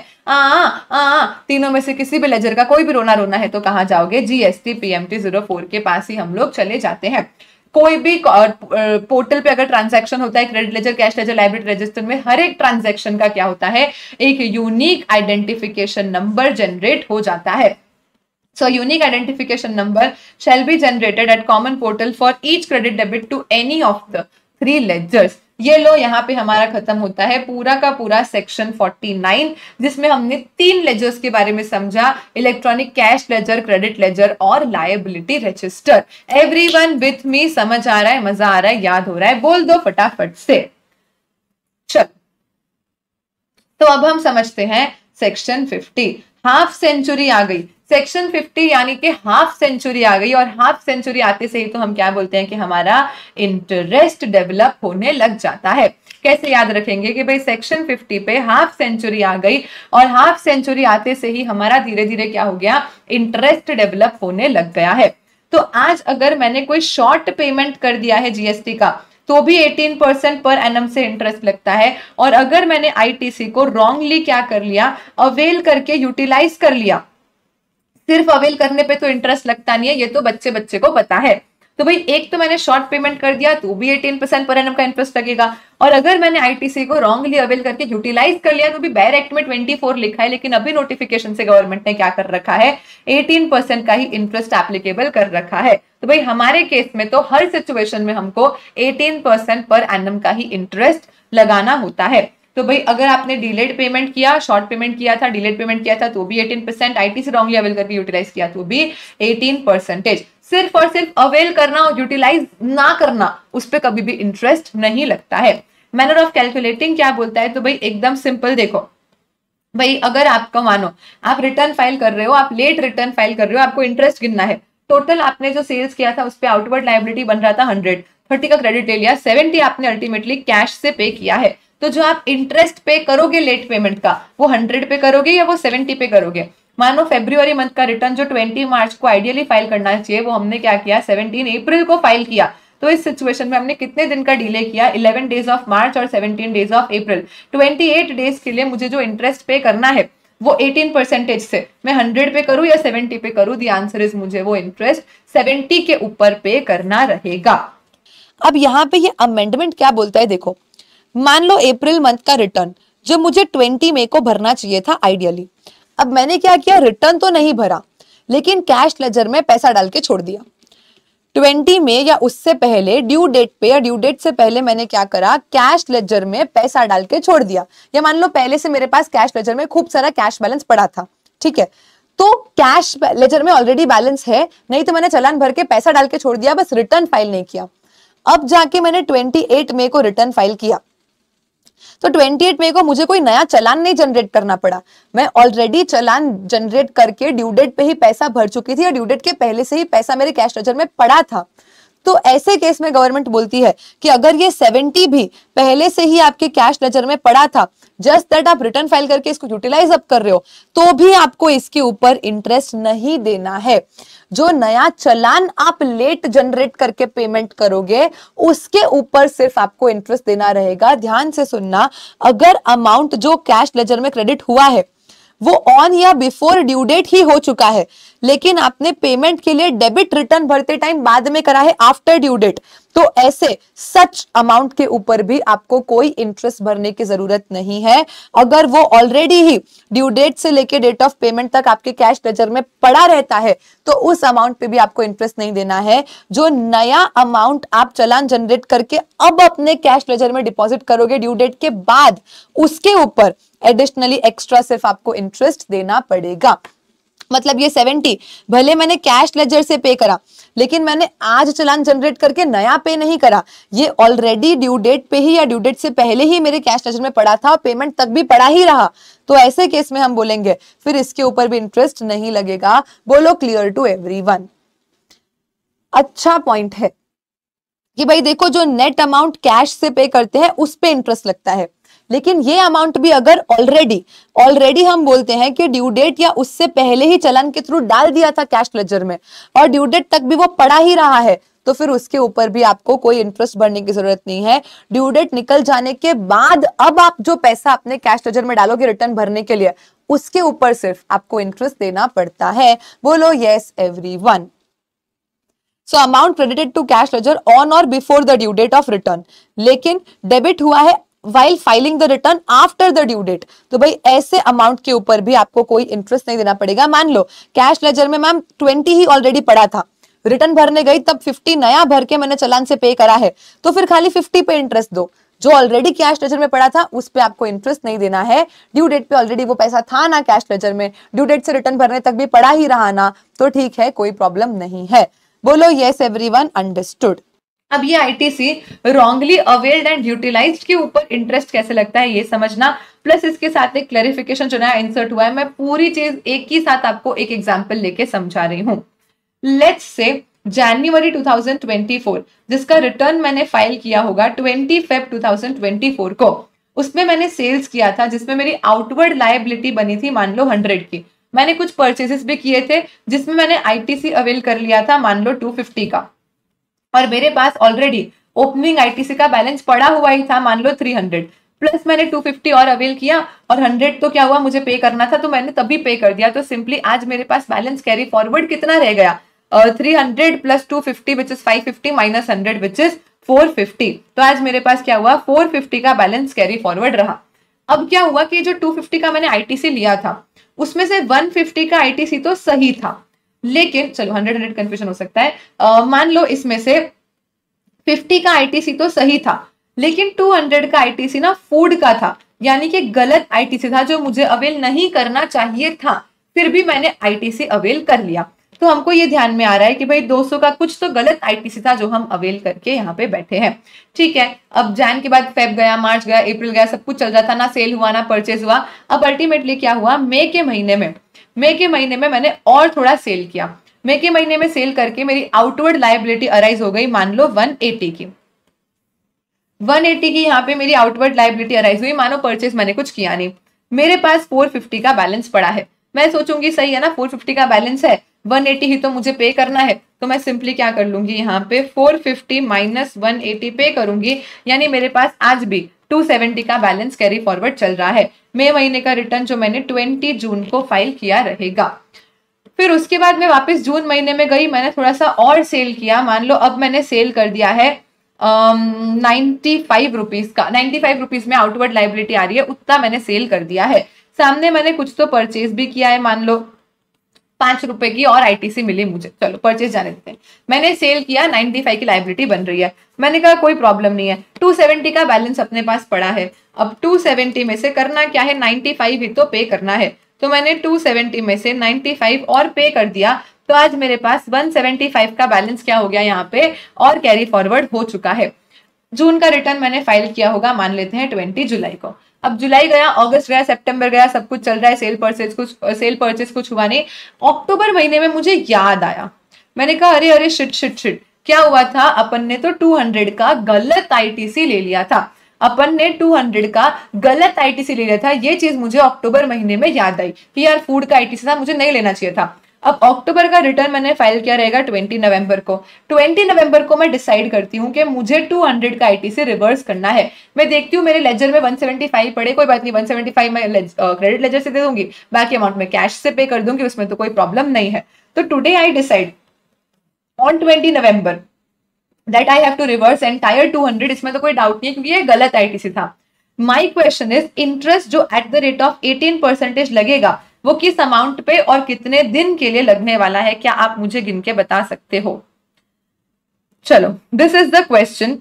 [SPEAKER 1] तीनों में से किसी भी लेजर का कोई भी रोना है तो कहां जाओगे, GST PMT 04 के पास ही हम लोग चले जाते हैं। कोई भी पोर्टल पे अगर ट्रांजैक्शन होता है credit ledger, cash ledger, liability register में हर एक ट्रांजैक्शन का क्या होता है, एक यूनिक आइडेंटिफिकेशन नंबर जनरेट हो जाता है। So unique identification number shall be generated at common portal for each credit debit to any of the 3 ledgers। ये लो यहाँ पे हमारा खत्म होता है पूरा का पूरा सेक्शन 49, जिसमें हमने 3 लेजर्स के बारे में समझा, electronic cash ledger, credit ledger और liability register. Everyone with me, समझ आ रहा है, मजा आ रहा है, याद हो रहा है, बोल दो फटाफट से। चल तो अब हम समझते हैं सेक्शन 50। हाफ सेंचुरी आ गई, सेक्शन 50 यानी कि हाफ सेंचुरी आ गई, और हाफ सेंचुरी आते से ही तो हम क्या बोलते हैं कि हमारा इंटरेस्ट डेवलप होने लग जाता है। कैसे याद रखेंगे कि भाई सेक्शन 50 पे हाफ सेंचुरी आ गई और हाफ सेंचुरी आते से ही हमारा धीरे धीरे क्या हो गया, इंटरेस्ट डेवलप होने लग गया है। तो आज अगर मैंने कोई शॉर्ट पेमेंट कर दिया है जीएसटी का तो भी 18% पर एनम से इंटरेस्ट लगता है, और अगर मैंने आईटीसी को रॉन्गली क्या कर लिया, अवेल करके यूटिलाइज कर लिया, सिर्फ अवेल करने पे तो इंटरेस्ट लगता नहीं है, ये तो बच्चे बच्चे को पता है। तो भाई एक तो मैंने शॉर्ट पेमेंट कर दिया तो भी 18% पर एनम का इंटरेस्ट लगेगा, और अगर मैंने आईटीसी को रॉन्गली अवेल करके यूटिलाइज कर लिया तो भी बैर एक्ट में 24 लिखा है, लेकिन अभी नोटिफिकेशन से गवर्नमेंट ने क्या कर रखा है, 18% का ही इंटरेस्ट एप्लीकेबल कर रखा है। तो भाई हमारे केस में तो हर सिचुएशन में हमको 18% पर एनम का ही इंटरेस्ट लगाना होता है। तो भाई अगर आपने डिलेड पेमेंट किया, शॉर्ट पेमेंट किया था, डिलेड पेमेंट किया था तो भी 18%, आईटीसी रॉन्गली अवेल करके यूटिलाइज किया तो भी 18%। सिर्फ और सिर्फ अवेल करना और यूटिलाइज ना करना, उस पर कभी भी इंटरेस्ट नहीं लगता है। मैनर ऑफ कैलकुलेटिंग क्या बोलता है, तो भाई एकदम सिंपल, देखो भाई अगर आपको मानो आप रिटर्न फाइल कर रहे हो, आप लेट रिटर्न फाइल कर रहे हो, आपको इंटरेस्ट गिनना है। टोटल आपने जो सेल्स किया था उस पर आउटवर्ड लायबिलिटी बन रहा था 100, 30 का क्रेडिट ले लिया, 70 आपने अल्टीमेटली कैश से पे किया है। तो जो आप इंटरेस्ट पे करोगे लेट पेमेंट का, वो 100 पे करोगे या वो 70 पे करोगे। मानो फरवरी मंथ का रिटर्न जो 20 मार्च को आइडियली फाइल करना चाहिए, वो हमने क्या किया, 17 अप्रैल को फाइल किया। तो इस सिचुएशन में हमने कितने दिन का डिले किया, 11 डेज ऑफ मार्च और 17 डेज ऑफ अप्रैल। 28 डेज के लिए मुझे जो इंटरेस्ट पे करना है वो 18% से, मैं 100 पे करूं या 70 पे करूं, द आंसर इज मुझे वो इंटरेस्ट 70 के ऊपर पे करना रहेगा।
[SPEAKER 2] अब यहाँ पे ये अमेंडमेंट क्या बोलता है, देखो मान लो अप्रैल मंथ का रिटर्न जो मुझे 20 मई को भरना चाहिए था आइडियली, अब मैंने क्या किया, रिटर्न तो नहीं भरा लेकिन कैश लेजर में पैसा डाल के छोड़ दिया। 20 मई या उससे पहले ड्यू डेट पे या ड्यू डेट से पहले मैंने क्या करा, कैश लेजर में पैसा डाल के छोड़ दिया। या मान लो पहले से मेरे पास कैश लेजर में खूब सारा कैश बैलेंस पड़ा था, ठीक है, तो कैश लेजर में ऑलरेडी बैलेंस है, नहीं तो मैंने चालान भर के पैसा डाल के छोड़ दिया, बस रिटर्न फाइल नहीं किया। अब जाके मैंने 28 मई को रिटर्न फाइल किया, तो 28 मई को मुझे कोई नया चालान नहीं जनरेट करना पड़ा, मैं ऑलरेडी चालान जनरेट करके ड्यू डेट पे ही पैसा भर चुकी थी और ड्यू डेट के पहले से ही पैसा मेरे कैश लेजर में पड़ा था। तो ऐसे केस में गवर्नमेंट बोलती है कि अगर ये 70 भी पहले से ही आपके कैश लेजर में पड़ा था, जस्ट दैट आप रिटर्न फाइल करके इसको यूटिलाइज अप कर रहे हो, तो भी आपको इसके ऊपर इंटरेस्ट नहीं देना है। जो नया चालान आप लेट जनरेट करके पेमेंट करोगे उसके ऊपर सिर्फ आपको इंटरेस्ट देना रहेगा। ध्यान से सुनना, अगर अमाउंट जो कैश लेजर में क्रेडिट हुआ है वो ऑन या बिफोर ड्यू डेट ही हो चुका है, लेकिन आपने पेमेंट के लिए डेबिट रिटर्न भरते टाइम बाद में करा है आफ्टर ड्यू डेट, तो ऐसे सच अमाउंट के ऊपर भी आपको कोई इंटरेस्ट भरने की जरूरत नहीं है। अगर वो ऑलरेडी ही ड्यू डेट से लेके डेट ऑफ पेमेंट तक आपके कैश लेजर में पड़ा रहता है तो उस अमाउंट पे भी आपको इंटरेस्ट नहीं देना है। जो नया अमाउंट आप चालान जनरेट करके अब अपने कैश लेजर में डिपॉजिट करोगे ड्यू डेट के बाद, उसके ऊपर एडिशनली एक्स्ट्रा सिर्फ आपको इंटरेस्ट देना पड़ेगा। मतलब ये 70 भले मैंने कैश लेजर से पे करा, लेकिन मैंने आज चालान जनरेट करके नया पे नहीं करा, ये ऑलरेडी ड्यू डेट पे ही या ड्यू डेट से पहले ही मेरे कैश लेजर में पड़ा था और पेमेंट तक भी पड़ा ही रहा। तो ऐसे केस में हम बोलेंगे फिर इसके ऊपर भी इंटरेस्ट नहीं लगेगा। बोलो क्लियर टू एवरीवन। अच्छा पॉइंट है कि भाई देखो, जो नेट अमाउंट कैश से पे करते हैं उस पे इंटरेस्ट लगता है, लेकिन ये अमाउंट भी अगर ऑलरेडी हम बोलते हैं कि ड्यू डेट या उससे पहले ही चालान के थ्रू डाल दिया था कैश लेजर में और ड्यू डेट तक भी वो पड़ा ही रहा है, तो फिर उसके ऊपर भी आपको कोई इंटरेस्ट भरने की जरूरत नहीं है। ड्यू डेट निकल जाने के बाद अब आप जो पैसा अपने कैश लेजर में डालोगे रिटर्न भरने के लिए, उसके ऊपर सिर्फ आपको इंटरेस्ट देना पड़ता है। बोलो yes everyone. So amount credited to cash ledger on or before the due date of return, लेकिन डेबिट हुआ है while filing the return after the due date, तो भाई ऐसे अमाउंट के ऊपर भी आपको कोई इंटरेस्ट नहीं देना पड़ेगा। मान लो कैश लेजर में मैम 20 ही ऑलरेडी पड़ा था, रिटर्न भरने गई तब 50 नया भर के मैंने चालान से पे करा है, तो फिर खाली 50 पे इंटरेस्ट दो। जो ऑलरेडी कैश लेजर में पड़ा था उस पे आपको इंटरेस्ट नहीं देना है। ड्यू डेट पे ऑलरेडी वो पैसा था ना कैश लेजर में, ड्यू डेट से रिटर्न भरने तक भी पड़ा ही रहा ना, तो ठीक है, कोई प्रॉब्लम नहीं है। बोलो यस एवरीवन, अंडरस्टूड।
[SPEAKER 1] अब ये ITC wrongly availed and utilised के ऊपर इंटरेस्ट कैसे लगता है ये समझना, प्लस इसके साथ एक क्लैरिफिकेशन जो नया इंसर्ट हुआ है। मैं पूरी चीज एक ही साथ आपको एक एग्जांपल लेके समझा रही हूँ। लेट्स से जनवरी 2024 जिसका रिटर्न मैंने फाइल किया होगा 20 फेब 2024 को, उसमें मैंने सेल्स किया था जिसमें मेरी आउटवर्ड लायबिलिटी बनी थी मान लो 100 की। मैंने कुछ परचेजेस भी किए थे जिसमें मैंने आईटीसी अवेल कर लिया था मान लो 250 का, और मेरे पास ऑलरेडी ओपनिंग आईटीसी का बैलेंस पड़ा हुआ ही था मान लो 300, प्लस मैंने 250 और अवेल किया और 100 तो क्या हुआ मुझे पे करना था तो मैंने तभी पे कर दिया। तो सिंपली आज मेरे पास बैलेंस कैरी फॉरवर्ड कितना रह गया, 300 plus 250 which is 550 minus 100 which is 450। तो आज मेरे पास क्या हुआ 450 का बैलेंस कैरी फॉरवर्ड रहा। अब क्या हुआ कि जो 250 का मैंने आईटीसी लिया था उसमें से 150 का आईटीसी तो सही था, लेकिन चलो 100 कंफ्यूजन हो सकता है, मान लो इसमें से 50 का आईटीसी तो सही था, लेकिन 200 का आईटीसी ना फूड का था, यानी कि गलत आईटीसी था जो मुझे अवेल नहीं करना चाहिए था, फिर भी मैंने आईटीसी अवेल कर लिया। तो हमको ये ध्यान में आ रहा है कि भाई 200 का कुछ तो गलत आईटीसी था जो हम अवेल करके यहाँ पे बैठे हैं। ठीक है, अब जैन के बाद फेब गया, मार्च गया, अप्रैल गया, सब कुछ चल रहा था, ना सेल हुआ ना परचेज हुआ। अब अल्टीमेटली क्या हुआ, मई के महीने में मैंने और थोड़ा सेल किया। मई के महीने में सेल करके मेरी आउटवर्ड लायबिलिटी अराइज हो गई मान लो 180 की। 180 की यहाँ पे मेरी आउटवर्ड लायबिलिटी अराइज हुई, मानो परचेज मैंने कुछ किया नहीं, मेरे पास 450 का बैलेंस पड़ा है। मैं सोचूंगी सही है ना 450 का बैलेंस है, 180 ही तो मुझे पे करना है, तो मैं सिंपली क्या कर लूंगी यहाँ पे 450 माइनस 180 पे करूंगी, यानी मेरे पास आज भी 270 का बैलेंस कैरी फॉरवर्ड चल रहा है। मई महीने का रिटर्न जो मैंने 20 जून को फाइल किया रहेगा। फिर उसके बाद मैं वापस जून महीने में गई, मैंने थोड़ा सा और सेल किया, मान लो अब मैंने सेल कर दिया है 95 रुपीज का, 95 रुपीज में आउटवर्ड लायबिलिटी आ रही है, उतना मैंने सेल कर दिया है। सामने मैंने कुछ तो परचेज भी किया है, मान लो 5 रुपए की और आईटीसी मिली मुझे, चलो परचेज जाने देते हैं। मैंने सेल किया, 95 की लायबिलिटी बन रही है, मैंने कहा कोई प्रॉब्लम नहीं है, 270 का बैलेंस अपने पास पड़ा है। अब 270 में से करना क्या है, 95 ही तो पे करना है, तो मैंने 270 में से 95 और पे कर दिया, तो आज मेरे पास 175 का बैलेंस क्या हो गया यहाँ पे और कैरी फॉरवर्ड हो चुका है। जून का रिटर्न मैंने फाइल किया होगा मान लेते हैं 20 जुलाई को। अब जुलाई गया, अगस्त गया, सितंबर गया, सब कुछ चल रहा है, सेल परचेज कुछ हुआ नहीं। अक्टूबर महीने में मुझे याद आया, मैंने कहा अरे अरे शिट क्या हुआ था, अपन ने तो 200 का गलत आईटीसी ले लिया था, अपन ने 200 का गलत आईटीसी ले लिया था। ये चीज मुझे अक्टूबर महीने में याद आई कि यार फूड का आईटीसी था, मुझे नहीं लेना चाहिए था। अब अक्टूबर का रिटर्न मैंने फाइल किया रहेगा 20 नवंबर को। 20 नवंबर को मैं डिसाइड करती हूँ कि मुझे 200 का आईटीसी रिवर्स करना है। मैं देखती हूँ मेरे लेजर में 175 पड़े, कोई बात नहीं, 175 मैं क्रेडिट लेजर से दे दूंगी, बाकी अमाउंट में कैश से पे कर दूंगी, उसमें तो कोई प्रॉब्लम नहीं है। तो today I decide on 20 November that I have to reverse entire 200, इसमें तो कोई डाउट नहीं है क्योंकि ये गलत आईटीसी था। माई क्वेश्चन इज, इंटरेस्ट जो एट द रेट ऑफ 18% लगेगा वो किस अमाउंट पे और कितने दिन के लिए लगने वाला है, क्या आप मुझे गिन के बता सकते हो? चलो दिस इज द क्वेश्चन।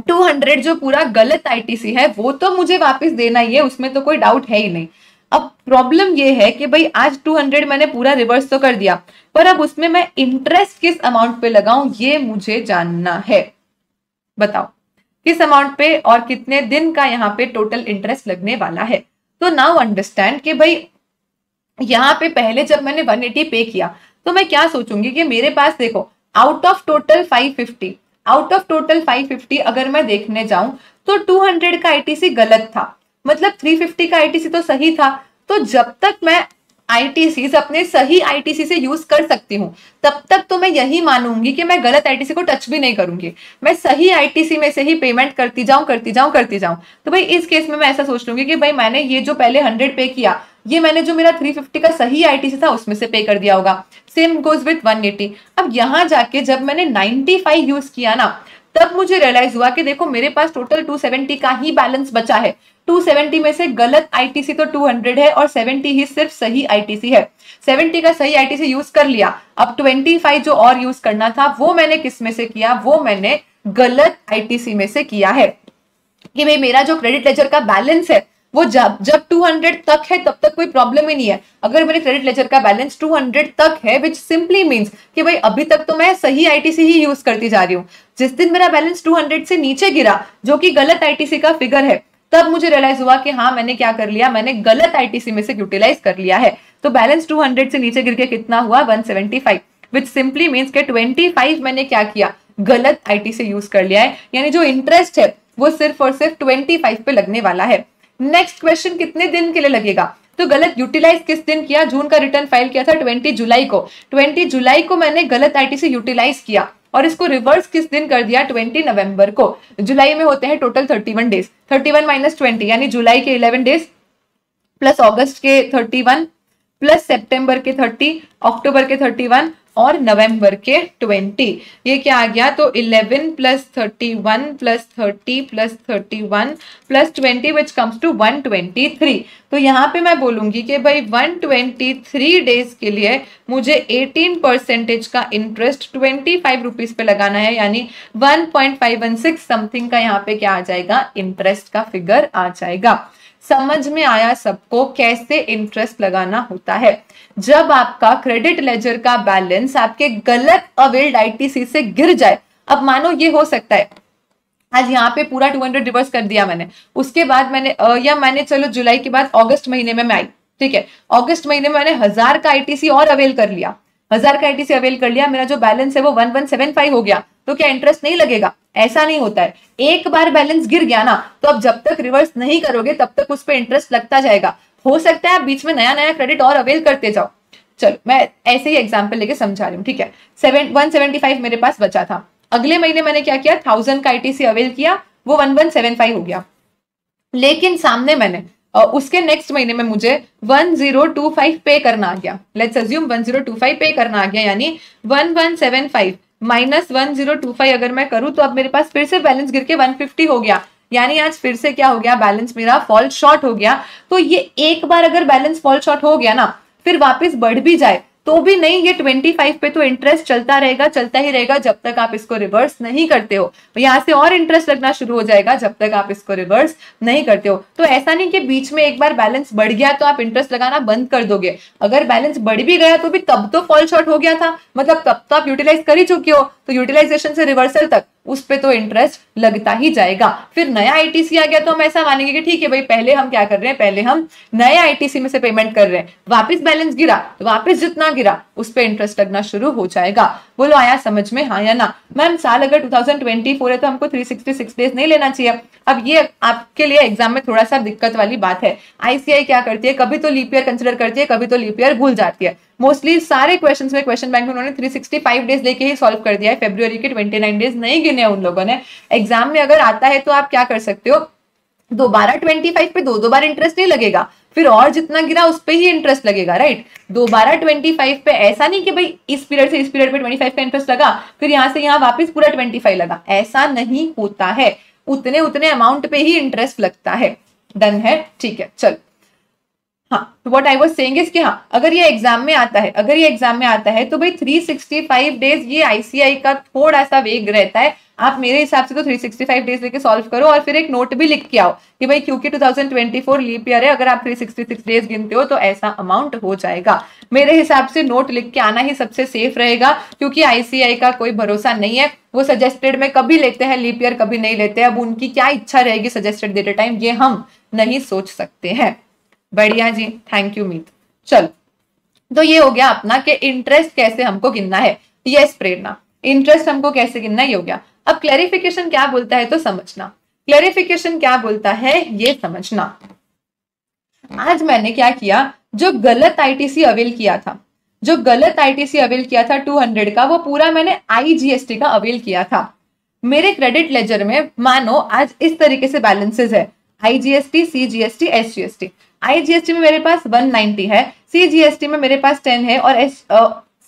[SPEAKER 1] 200 जो पूरा गलत आईटीसी है वो तो मुझे वापस देना ही है, उसमें तो कोई डाउट है ही नहीं। अब प्रॉब्लम ये है कि भाई आज 200 मैंने पूरा रिवर्स तो कर दिया, पर अब उसमें मैं इंटरेस्ट किस अमाउंट पे लगाऊं ये मुझे जानना है। बताओ किस अमाउंट पे और कितने दिन का यहाँ पे टोटल इंटरेस्ट लगने वाला है। तो नाउ अंडरस्टैंड कि भाई यहाँ पे पहले जब मैंने 180 पे किया तो मैं क्या सोचूंगी कि मेरे पास देखो आउट ऑफ टोटल 550 अगर मैं देखने जाऊं तो 200 का आईटीसी गलत था, मतलब 350 का आईटीसी तो सही था। तो जब तक मैं आईटीसी अपने सही आईटीसी से यूज कर सकती हूँ तब तक तो मैं यही मानूंगी कि मैं गलत आईटीसी को टच भी नहीं करूंगी, मैं सही आईटीसी में से ही पेमेंट करती जाऊं। तो भाई इस केस में मैं ऐसा सोच लूंगी कि भाई मैंने ये जो पहले 100 पे किया ये मैंने जो मेरा 350 का सही आईटीसी था उसमें से पे कर दिया होगा। Same goes with 180। अब यहां जाके जब मैंने 95 यूज किया ना तब मुझे रियलाइज हुआ कि देखो मेरे पास टोटल 270 का ही बैलेंस बचा है। 270 में से गलत आईटीसी तो 200 है और 70 ही सिर्फ सही आईटीसी है। 70 का सही आईटीसी यूज कर लिया, अब 25 जो और यूज करना था वो मैंने किस में से किया, वो मैंने गलत आईटीसी में से किया है। कि भाई मेरा जो क्रेडिट लेजर का बैलेंस है वो जब 200 तक है तब तक कोई प्रॉब्लम ही नहीं है। अगर मेरे क्रेडिट लेजर का बैलेंस 200 तक है विच सिंपली मींस कि भाई अभी तक तो मैं सही आईटीसी ही यूज करती जा रही हूँ। जिस दिन मेरा बैलेंस 200 से नीचे गिरा जो कि गलत आईटीसी का फिगर है तब मुझे रियलाइज हुआ कि हाँ मैंने क्या कर लिया, मैंने गलत आईटीसी में से यूटिलाइज कर लिया है। तो बैलेंस 200 से नीचे गिर के कितना हुआ 175 विच सिंपली मींस के 25 मैंने क्या किया गलत आईटीसी यूज कर लिया है, यानी जो इंटरेस्ट है वो सिर्फ और सिर्फ 25 पे लगने वाला है। नेक्स्ट क्वेश्चन कितने दिन के लिए लगेगा, तो गलत यूटिलाइज किस दिन किया, जून का रिटर्न फाइल किया था 20 जुलाई को। 20 जुलाई को मैंने गलत आईटीसी यूटिलाइज किया और इसको रिवर्स किस दिन कर दिया 20 नवंबर को। जुलाई में होते हैं टोटल 31 डेज, 31 माइनस 20 यानी जुलाई के 11 डेज प्लस अगस्त के 31 प्लस सितंबर के 30 अक्टूबर के 31 और नवंबर के 20। ये क्या आ गया, तो 11 plus 31 plus 30 plus 31 plus 20 which comes to 123। तो यहाँ पे मैं बोलूंगी कि भाई 123 डेज के लिए मुझे 18% का इंटरेस्ट 25 रुपीज पे लगाना है, यानी 1.516 समथिंग का यहाँ पे क्या आ जाएगा इंटरेस्ट का फिगर आ जाएगा। समझ में आया सबको कैसे इंटरेस्ट लगाना होता है। जब आपका क्रेडिट लेजर का बैलेंस आपके गलत अवेल्ड आईटीसी से गिर जाए, अब मानो ये हो सकता है आज यहाँ पे पूरा 200 रिवर्स कर दिया मैंने, उसके बाद मैंने चलो जुलाई के बाद अगस्त महीने में मैं आई, ठीक है, अगस्त महीने में मैंने 1000 का आईटीसी और अवेल कर लिया, 1000 का आईटीसी अवेल कर लिया, मेरा जो बैलेंस है वो 1175 हो गया, तो क्या इंटरेस्ट नहीं लगेगा? ऐसा नहीं होता है। एक बार बैलेंस गिर गया ना तो अब जब तक रिवर्स नहीं करोगे तब तक उस पर इंटरेस्ट लगता जाएगा। हो सकता है आप बीच में नया नया क्रेडिट और अवेल करते जाओ। चलो मैं ऐसे ही एग्जांपल लेके समझा रही हूँ, ठीक है। 175 मेरे पास बचा था, अगले महीने मैंने क्या किया 1000 का आईटीसी अवेल किया, वो 1175 हो गया, लेकिन सामने मैंने उसके नेक्स्ट महीने में मुझे 1025 पे करना आ गया। लेट्स अज्यूम 1025 पे करना आ गया, यानी 1175 माइनस 1025 अगर मैं करूं तो अब मेरे पास फिर से बैलेंस गिर के 150 हो गया, यानी आज फिर से क्या हो गया बैलेंस मेरा फॉल शॉर्ट हो गया। तो ये एक बार अगर बैलेंस फॉल शॉर्ट हो गया ना फिर वापस बढ़ भी जाए तो भी नहीं, ये 25 पे तो इंटरेस्ट चलता रहेगा, चलता ही रहेगा जब तक आप इसको रिवर्स नहीं करते हो। यहाँ से और इंटरेस्ट लगना शुरू हो जाएगा जब तक आप इसको रिवर्स नहीं करते हो। तो ऐसा नहीं कि बीच में एक बार बैलेंस बढ़ गया तो आप इंटरेस्ट लगाना बंद कर दोगे। अगर बैलेंस बढ़ भी गया तो भी तब तो फॉल शॉर्ट हो गया था, मतलब तब तो आप यूटिलाइज कर ही चुके हो, तो यूटिलाइजेशन से रिवर्सल तक उस पे तो इंटरेस्ट लगता ही जाएगा। फिर नया आईटीसी आ गया तो हम ऐसा मानेंगे कि ठीक है भाई पहले हम क्या कर रहे हैं, पहले हम नए आईटीसी में से पेमेंट कर रहे हैं, वापस बैलेंस गिरा तो वापस जितना गिरा उस पे इंटरेस्ट लगना शुरू हो जाएगा। बोलो आया समझ में, हाँ या ना? मैम साल अगर 2024 है तो हमको 366 डेज नहीं लेना चाहिए। अब ये आपके लिए एग्जाम में थोड़ा सा दिक्कत वाली बात है। आईसीआई क्या करती है, कभी तो लीप ईयर कंसिडर करती है, कभी तो लीप ईयर भूल जाती है। मोस्टली सारे क्वेश्चंस में क्वेश्चन बैंक में उन्होंने 365 डेज लेके ही सॉल्व कर दिया है, फेब्रुअरी के 29 डेज नहीं गिने उन लोगों ने। एग्जाम में अगर आता है तो आप क्या कर सकते हो, दोबारा 25 पे दो बार इंटरेस्ट नहीं लगेगा, फिर और जितना गिरा उस पे ही इंटरेस्ट लगेगा, राइट। दोबारा 25 पे ऐसा नहीं कि भाई इस पीरियड से इस पीरियड पे 25 का इंटरेस्ट लगा फिर यहां से यहां वापस पूरा 25 लगा, ऐसा नहीं होता है। उतने अमाउंट पे ही इंटरेस्ट लगता है। डन है, ठीक है। चल हाँ, what I was saying is कि हाँ, अगर ये एग्जाम में आता है, अगर ये एग्जाम में आता है तो भाई 365 डेज ये आईसीआई का थोड़ा सा वेग रहता है। आप मेरे हिसाब से तो 365 डेज लेके सॉल्व करो और फिर एक नोट भी लिख के आओ कि भाई क्योंकि 2024 लीप ईयर है, अगर आप 366 डेज गिनते हो तो ऐसा अमाउंट हो जाएगा। मेरे हिसाब से नोट लिख के आना ही सबसे सेफ रहेगा, क्योंकि आईसीआई का कोई भरोसा नहीं है। वो सजेस्टेड में कभी लेते हैं लीप ईयर, कभी नहीं लेते। अब उनकी क्या इच्छा रहेगी सजेस्टेड डेट टाइम, ये हम नहीं सोच सकते हैं। बढ़िया जी, थैंक यू मीत। चलो, तो ये हो गया अपना कि इंटरेस्ट कैसे हमको गिनना है। यस प्रेरणा, इंटरेस्ट हमको कैसे गिनना ये हो गया। अब क्लैरिफिकेशन क्या बोलता है तो समझना, क्लैरिफिकेशन क्या बोलता है ये समझना। आज मैंने क्या किया, जो गलत आईटीसी अवेल किया था, जो गलत आईटीसी अवेल किया था 200 का, वो पूरा मैंने आईजीएसटी का अवेल किया था। मेरे क्रेडिट लेजर में मानो आज इस तरीके से बैलेंसेस है, आईजीएसटी, सीजीएसटी, एसजीएसटी। आईजीएसटी में मेरे पास 190 है, सीजीएसटी में मेरे पास 10 है और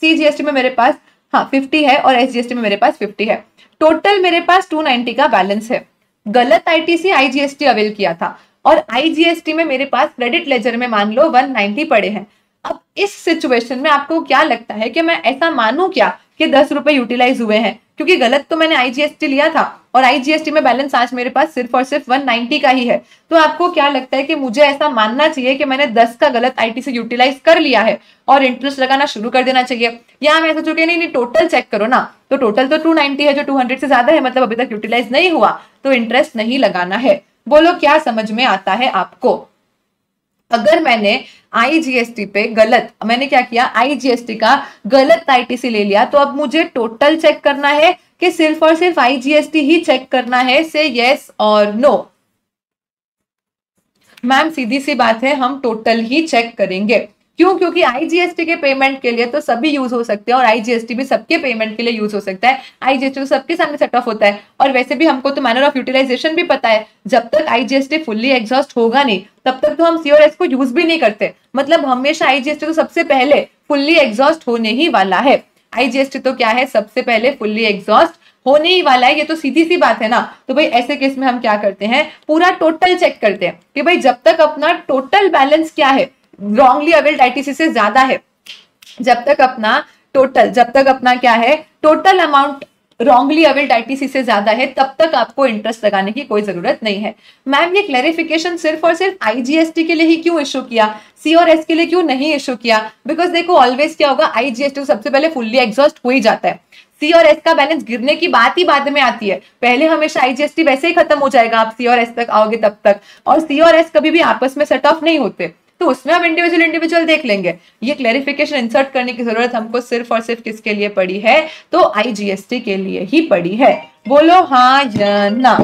[SPEAKER 1] सीजीएसटी में मेरे पास 50 है और एसजीएसटी में मेरे पास 50 है। टोटल मेरे पास 290 का बैलेंस है। गलत आईटीसी आईजीएसटी अवेल किया था और आईजीएसटी में मेरे पास क्रेडिट लेजर में मान लो 190 पड़े हैं। अब इस सिचुएशन में आपको क्या लगता है कि मैं ऐसा मानूं क्या कि 10 रुपए यूटिलाइज हुए हैं, क्योंकि गलत तो मैंने आईजीएसटी लिया था और आईजीएसटी में बैलेंस आज मेरे पास सिर्फ और सिर्फ 190 का ही है। तो आपको क्या लगता है कि मुझे ऐसा मानना चाहिए कि मैंने 10 का गलत आईटीसी यूटिलाइज कर लिया है और इंटरेस्ट लगाना शुरू कर देना चाहिए, या मैं सोचूंगी नहीं टोटल चेक करो ना, तो टोटल तो 290 है जो 200 से ज्यादा है, मतलब अभी तक यूटिलाइज नहीं हुआ, तो इंटरेस्ट नहीं लगाना है। बोलो क्या समझ में आता है आपको। अगर मैंने आईजीएसटी पे गलत, मैंने क्या किया, आईजीएसटी का गलत आईटीसी ले लिया, तो अब मुझे टोटल चेक करना है कि सिर्फ और सिर्फ आईजीएसटी ही चेक करना है। से यस और नो। मैम सीधी सी बात है, हम टोटल ही चेक करेंगे। क्यों? क्योंकि आईजीएसटी के पेमेंट के लिए तो सभी यूज हो सकते हैं और आईजीएसटी भी सबके पेमेंट के लिए यूज हो सकता है। आईजीएसटी तो सबके सामने सेट ऑफ होता है और वैसे भी हमको तो मैनर ऑफ यूटिलाइजेशन भी पता है। जब तक आईजीएसटी फुल्ली एग्जॉस्ट होगा नहीं तब तक तो हम सी और एस को यूज भी नहीं करते। मतलब हमेशा आईजीएसटी तो सबसे पहले फुल्ली एग्जॉस्ट होने ही वाला है। आईजीएसटी तो क्या है, सबसे पहले फुल्ली एग्जॉस्ट होने ही वाला है। ये तो सीधी सी बात है ना। तो भाई ऐसे केस में हम क्या करते हैं, पूरा टोटल चेक करते हैं कि भाई जब तक अपना टोटल बैलेंस क्या है, रॉन्गली अवेल्ड आईटीसी से ज्यादा है, जब तक अपना क्या है, total amount wrongly availed ITC से ज्यादा है, तब तक आपको इंटरेस्ट लगाने की कोई जरूरत नहीं है। मैम ये क्लैरिफिकेशन सिर्फ और सिर्फ आईजीएसटी के लिए ही क्यों इशू किया, सी और एस के लिए क्यों नहीं इशू किया? बिकॉज देखो ऑलवेज क्या होगा, आईजीएसटी तो सबसे पहले फुल्ली एग्जॉस्ट हो ही जाता है। सी और एस का बैलेंस गिरने की बात ही बाद में आती है। पहले हमेशा आईजीएसटी वैसे ही खत्म हो जाएगा, आप सी और एस तक आओगे तब तक, और सी और एस कभी भी आपस में सेट ऑफ नहीं होते, तो उसमें हम इंडिविजुअल देख लेंगे। ये क्लैरिफिकेशन इंसर्ट करने की जरूरत हमको सिर्फ और सिर्फ किसके लिए पड़ी है, तो आईजीएसटी के लिए ही पड़ी है। बोलो हाँ या ना,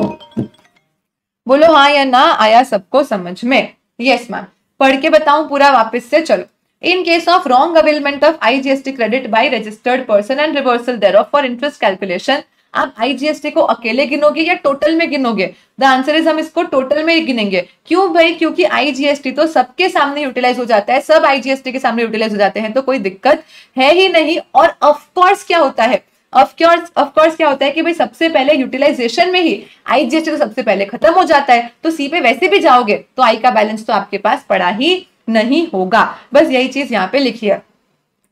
[SPEAKER 1] बोलो हाँ या ना, आया सबको समझ में? Yes ma'am. पढ़ के बताऊं पूरा वापस से, चलो। In case of wrong availment of IGST credit by registered person and reversal thereof for interest calculation, आप IGST को अकेले गिनोगे या टोटल में गिनोगे? द आंसर इज हम इसको टोटल में ही गिनेंगे। क्यों भाई? क्योंकि IGST तो सबके सामने यूटिलाइज हो जाता है, सब IGST के सामने यूटिलाइज हो जाते हैं, तो कोई दिक्कत है ही नहीं। और ऑफकोर्स क्या होता है, ऑफकोर्स क्या होता है कि भाई सबसे पहले यूटिलाइजेशन में ही आईजीएसटी तो सबसे पहले खत्म हो जाता है, तो सी पे वैसे भी जाओगे तो आई का बैलेंस तो आपके पास पड़ा ही नहीं होगा। बस यही चीज यहाँ पे लिखी है।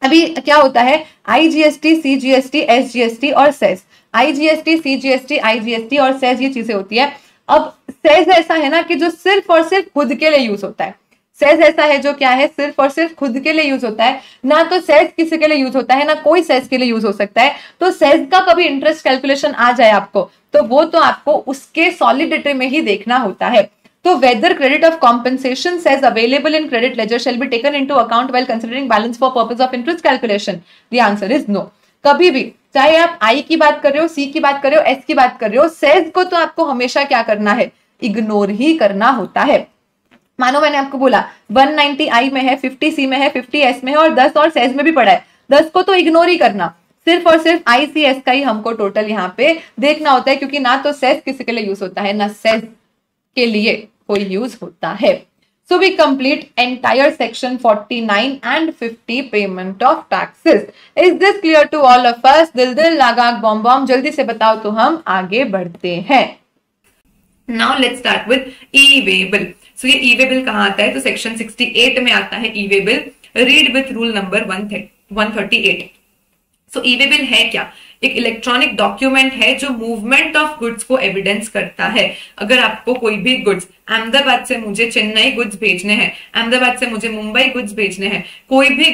[SPEAKER 1] अभी क्या होता है, आईजीएसटी, सीजीएसटी, एसजीएसटी और सेस, आईजीएसटी, सीजीएसटी, आईजीएसटी और सेस, ये चीजें होती है। अब सेस ऐसा है ना कि जो सिर्फ और सिर्फ खुद के लिए यूज होता है। सेस ऐसा है जो क्या है, सिर्फ और सिर्फ खुद के लिए यूज होता है। ना तो सेस किसी के लिए यूज होता है, ना कोई सेस के लिए यूज हो सकता है। तो सेस का कभी इंटरेस्ट कैलकुलेशन आ जाए आपको, तो वो तो आपको उसके सॉलिडिटी में ही देखना होता है। तो whether credit of compensation says available in credit ledger shall be taken into account while considering balance for purpose of interest calculation? The answer is no. कभी भी, चाहे आप आई की बात कर रहे हो, सी की बात कर रहे हो, एस की बात कर रहे हो, सेज को तो आपको हमेशा क्या करना है, इग्नोर ही करना होता है। मानो मैंने आपको बोला 190 आई में है, 50 सी में है, 50 एस में है और 10 और सेज में भी पड़ा है, 10 को तो इग्नोर ही करना, सिर्फ और सिर्फ आईसीएस का ही हमको टोटल यहाँ पे देखना होता है, क्योंकि ना तो सेज किसी के लिए यूज होता है, ना सेज के लिए कोई यूज होता है। So we complete entire section 49 and 50 payment of taxes. Is this clear to all of us? दिल दिल लागा बॉम बॉम, जल्दी से बताओ तो हम आगे बढ़ते हैं। Now let's start with E way bill. So ये ई वे बिल कहाँ आता है, तो सेक्शन 68 में आता है E way bill. Read with rule number 138। So E way bill है क्या, एक इलेक्ट्रॉनिक डॉक्यूमेंट है जो मूवमेंट ऑफ गुड्स को एविडेंस करता है। अगर आपको कोई भी गुड्स, अहमदाबाद से मुझे चेन्नई गुड्स भेजने हैं, अहमदाबाद से मुझे मुंबई गुड्स भेजने हैं, कोई भी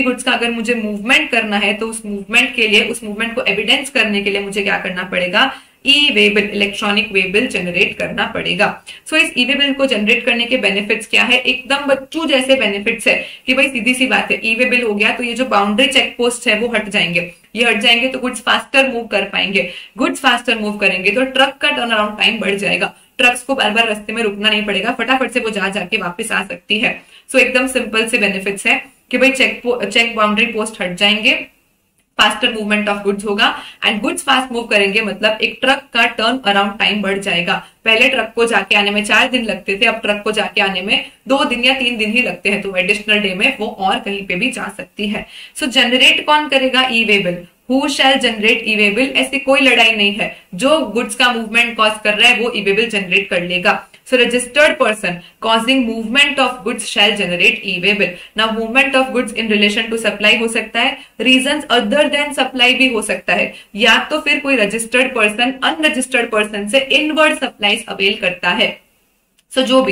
[SPEAKER 1] गुड्स का अगर मुझे मूवमेंट करना है, तो उस मूवमेंट के लिए, उस मूवमेंट को एविडेंस करने के लिए मुझे क्या करना पड़ेगा, E way bill, electronic way bill generate करना पड़ेगा। सो इस ई वे बिल को जनरेट करने के बेनिफिट्स क्या है, एकदम बच्चों जैसे बेनिफिट्स है कि भाई सीधी सी बात है, ई वे बिल हो गया तो ये जो बाउंड्री चेक पोस्ट है वो हट जाएंगे, ये हट जाएंगे तो गुड्स फास्टर मूव कर पाएंगे, गुड्स फास्टर मूव करेंगे तो ट्रक का टर्न अराउंड टाइम बढ़ जाएगा, ट्रक्स को बार बार रास्ते में रुकना नहीं पड़ेगा, फटाफट से वो जाके वापस आ सकती है। सो एकदम सिंपल से बेनिफिट्स है कि भाई चेक बाउंड्री पोस्ट हट जाएंगे, फास्टर मूवमेंट ऑफ गुड्स होगा, एंड गुड्स फास्ट मूव करेंगे मतलब एक ट्रक का टर्न अराउंड टाइम बढ़ जाएगा। पहले ट्रक को जाके आने में 4 दिन लगते थे, अब ट्रक को जाके आने में 2 दिन या 3 दिन ही लगते हैं, तो एडिशनल डे में वो और कहीं पे भी जा सकती है। सो जनरेट कौन करेगा E way bill, who shall generate E way bill, ऐसी कोई लड़ाई नहीं है, जो गुड्स का मूवमेंट कॉज कर रहा है वो ई वे बिल जनरेट कर लेगा। So registered person causing movement of goods shall generate e-way bill. Now movement of goods in relation to supply हो सकता है, reasons other than supply भी हो सकता है, या तो फिर कोई registered person unregistered person से inward supplies avail करता है। सो जो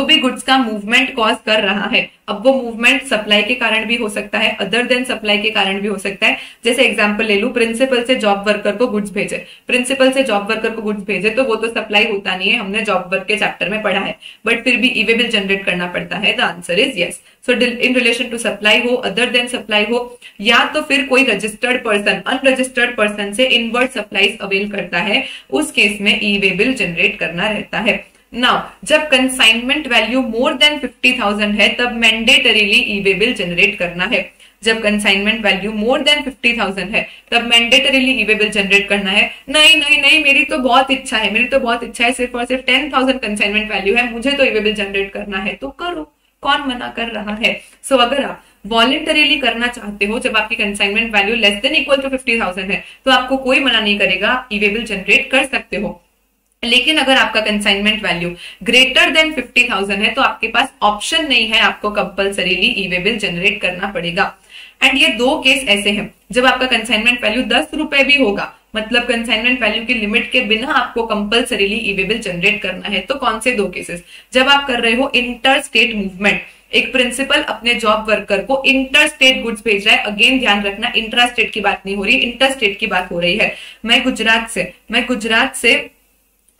[SPEAKER 1] भी गुड्स का मूवमेंट कॉज कर रहा है, अब वो मूवमेंट सप्लाई के कारण भी हो सकता है, अदर देन सप्लाई के कारण भी हो सकता है। जैसे एग्जांपल ले लूं, प्रिंसिपल से जॉब वर्कर को गुड्स भेजे, प्रिंसिपल से जॉब वर्कर को गुड्स भेजे तो वो तो सप्लाई होता नहीं है, हमने जॉब वर्क के चैप्टर में पढ़ा है, बट फिर भी ई वे बिल जनरेट करना पड़ता है। The answer is yes. So in relation to supply हो, अदर देन सप्लाई हो, या तो फिर कोई रजिस्टर्ड पर्सन अनरजिस्टर्ड पर्सन से इनवर्ड सप्लाईज अवेल करता है, उस केस में ई वे बिल जनरेट करना रहता है। नाउ जब कंसाइनमेंट वैल्यू मोर देन 50,000 है तब मैंडेटरीली ई वे बिल जनरेट करना है। जब कंसाइनमेंट वैल्यू मोर देन 50,000 है तब मैंडेटरीली ई वे बिल जनरेट करना है। नहीं नहीं नहीं, मेरी तो बहुत इच्छा है, सिर्फ और सिर्फ 10,000 कंसाइनमेंट वैल्यू है, मुझे तो ई वे बिल जनरेट करना है, तो करो, कौन मना कर रहा है। सो अगर आप वॉलेंटरीली करना चाहते हो, जब आपकी consignment value less than equal to 50,000 है, तो आपको कोई मना नहीं करेगा, आप ई वे बिल जनरेट कर सकते हो। लेकिन अगर आपका कंसाइनमेंट वैल्यू ग्रेटर देन 50,000 है तो आपके पास ऑप्शन नहीं है, आपको कंपल्सरीली ई वे बिल जनरेट करना पड़ेगा। एंड ये 2 केस ऐसे हैं, जब आपका कंसाइनमेंट वैल्यू 10 रुपए भी होगा, मतलब कंसाइनमेंट वैल्यू की लिमिट के बिना आपको कंपल्सरीली ई वे बिल जनरेट करना है। तो कौन से 2 केसेस, जब आप कर रहे हो इंटर स्टेट मूवमेंट, एक प्रिंसिपल अपने जॉब वर्कर को इंटर स्टेट गुड्स भेज रहा है, अगेन ध्यान रखना इंट्रा स्टेट की बात नहीं हो रही, इंटर स्टेट की बात हो रही है। मैं गुजरात से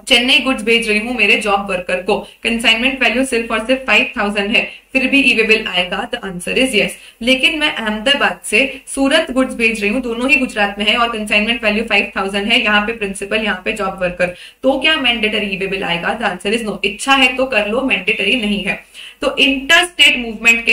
[SPEAKER 1] चेन्नई गुड्स भेज रही हूं मेरे जॉब वर्कर को, कंसाइनमेंट वैल्यू सिर्फ और सिर्फ 5,000 है, फिर भी ई वे बिल आएगा? The answer is yes. लेकिन मैं अहमदाबाद से सूरत गुड्स भेज रही हूँ, दोनों ही गुजरात में है और कंसाइनमेंट वैल्यू 5,000 है, यहाँ पे प्रिंसिपल, यहाँ पे जॉब वर्कर, तो क्या मैंडेटरी ई वे बिल आएगा? The answer is no. इच्छा है तो कर लो, मैंडेटरी नहीं है। तो इंटर स्टेट मूवमेंट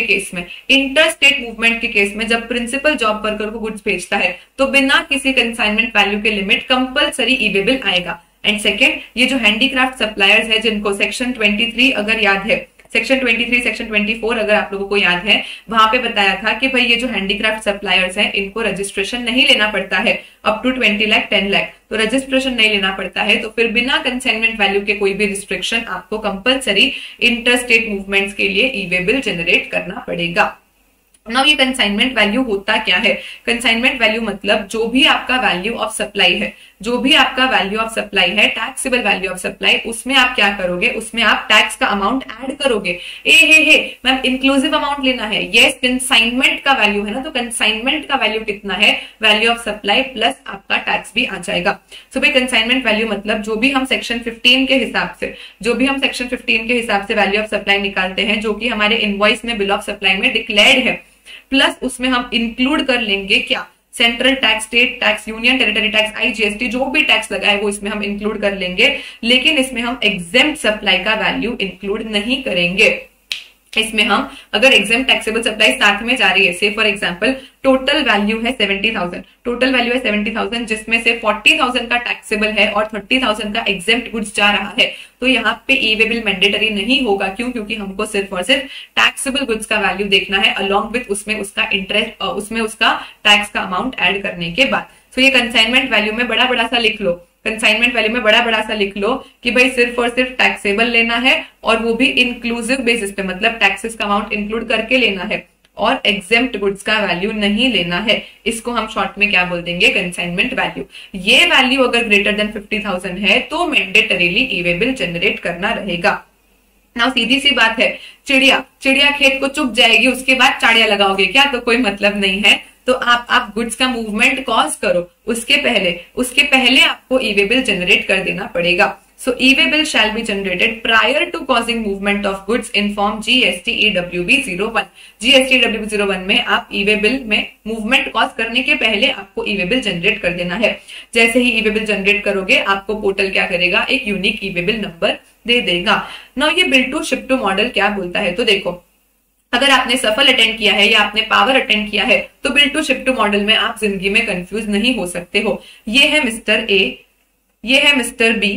[SPEAKER 1] के केस में जब प्रिंसिपल जॉब वर्कर को गुड्स भेजता है तो बिना किसी कंसाइनमेंट वैल्यू के limit compulsory e way bill आएगा। एंड सेकेंड, ये जो हैंडीक्राफ्ट सप्लायर्स है जिनको सेक्शन 23 अगर याद है, सेक्शन 23, सेक्शन 24 अगर आप लोगों को याद है, वहां पे बताया था कि भाई ये जो हैंडीक्राफ्ट सप्लायर्स हैं इनको रजिस्ट्रेशन नहीं लेना पड़ता है, अप टू 20 लाख 10 लाख, तो रजिस्ट्रेशन नहीं लेना पड़ता है, तो फिर बिना कंसाइनमेंट वैल्यू के कोई भी रिस्ट्रिक्शन आपको कंपल्सरी इंटर स्टेट मूवमेंट्स के लिए ई वे बिल जनरेट करना पड़ेगा। नाउ ये कंसाइनमेंट वैल्यू होता क्या है? कंसाइनमेंट वैल्यू मतलब जो भी आपका वैल्यू ऑफ सप्लाई है, टैक्सेबल वैल्यू ऑफ सप्लाई, उसमें आप क्या करोगे, उसमें आप टैक्स का अमाउंट ऐड करोगे। मैम इंक्लूसिव अमाउंट लेना है, यस, कंसाइनमेंट का वैल्यू है ना, तो कंसाइनमेंट का वैल्यू कितना है, वैल्यू ऑफ सप्लाई प्लस आपका टैक्स भी आ जाएगा। सो भाई कंसाइनमेंट वैल्यू मतलब जो भी हम सेक्शन 15 के हिसाब से वैल्यू ऑफ सप्लाई निकालते हैं, जो कि हमारे इनवॉइस में, बिल ऑफ सप्लाई में डिक्लेयर्ड है, प्लस उसमें हम इंक्लूड कर लेंगे क्या, central tax, state tax, union territory tax, IGST, जो भी टैक्स लगा है वो इसमें हम इंक्लूड कर लेंगे। लेकिन इसमें हम एग्जेम्प्ट सप्लाई का वैल्यू इंक्लूड नहीं करेंगे। इसमें हम अगर एग्जेम्प्ट टैक्सेबल सप्लाई साथ में जा रही है, से फॉर एग्जांपल टोटल वैल्यू है 70,000, जिसमें से 40,000 का टैक्सेबल है और 30,000 का एग्जेम्प्ट गुड्स जा रहा है, तो यहाँ पे ई वे बिल मैंडेटरी नहीं होगा। क्यों? क्योंकि हमको सिर्फ और सिर्फ टैक्सेबल गुड्स का वैल्यू देखना है, अलॉन्ग विथ उसमें उसका इंटरेस्ट, उसमें उसका टैक्स का अमाउंट ऐड करने के बाद। सो ये कंसाइनमेंट वैल्यू में बड़ा बड़ा सा लिख लो, कंसाइनमेंट वैल्यू में बड़ा बड़ा सा लिख लो कि भाई सिर्फ और सिर्फ टैक्सेबल लेना है और वो भी इंक्लूसिव बेसिस पे, मतलब टैक्सेस का अमाउंट इंक्लूड करके लेना है और एग्जेम्प्ट गुड्स का वैल्यू नहीं लेना है। इसको हम शॉर्ट में क्या बोल देंगे, कंसाइनमेंट वैल्यू। ये वैल्यू अगर ग्रेटर देन 50,000 है तो मैंडेटरीली ई-वे बिल जनरेट करना रहेगा। ना सीधी सी बात है, चिड़िया खेत को चुग जाएगी उसके बाद चाड़िया लगाओगे क्या, तो कोई मतलब नहीं है। तो आप गुड्स का मूवमेंट कॉज करो, उसके पहले आपको ई-वे बिल जनरेट कर देना पड़ेगा। So e-way bill shall be generated prior to causing movement of goods in form GST-EWB 01। GST-EWB 01 में आप e-way bill में मूवमेंट कॉज करने के पहले आपको e-way bill जनरेट कर देना है। जैसे ही e-way bill जनरेट करोगे आपको पोर्टल क्या करेगा, एक यूनिक e-way bill नंबर दे देगा। नाउ ये bill to ship to model क्या बोलता है, तो देखो अगर आपने सफल अटेंड किया है या आपने पावर अटेंड किया है तो bill to ship to model में आप जिंदगी में कंफ्यूज नहीं हो सकते हो। ये है मिस्टर ए, ये है मिस्टर बी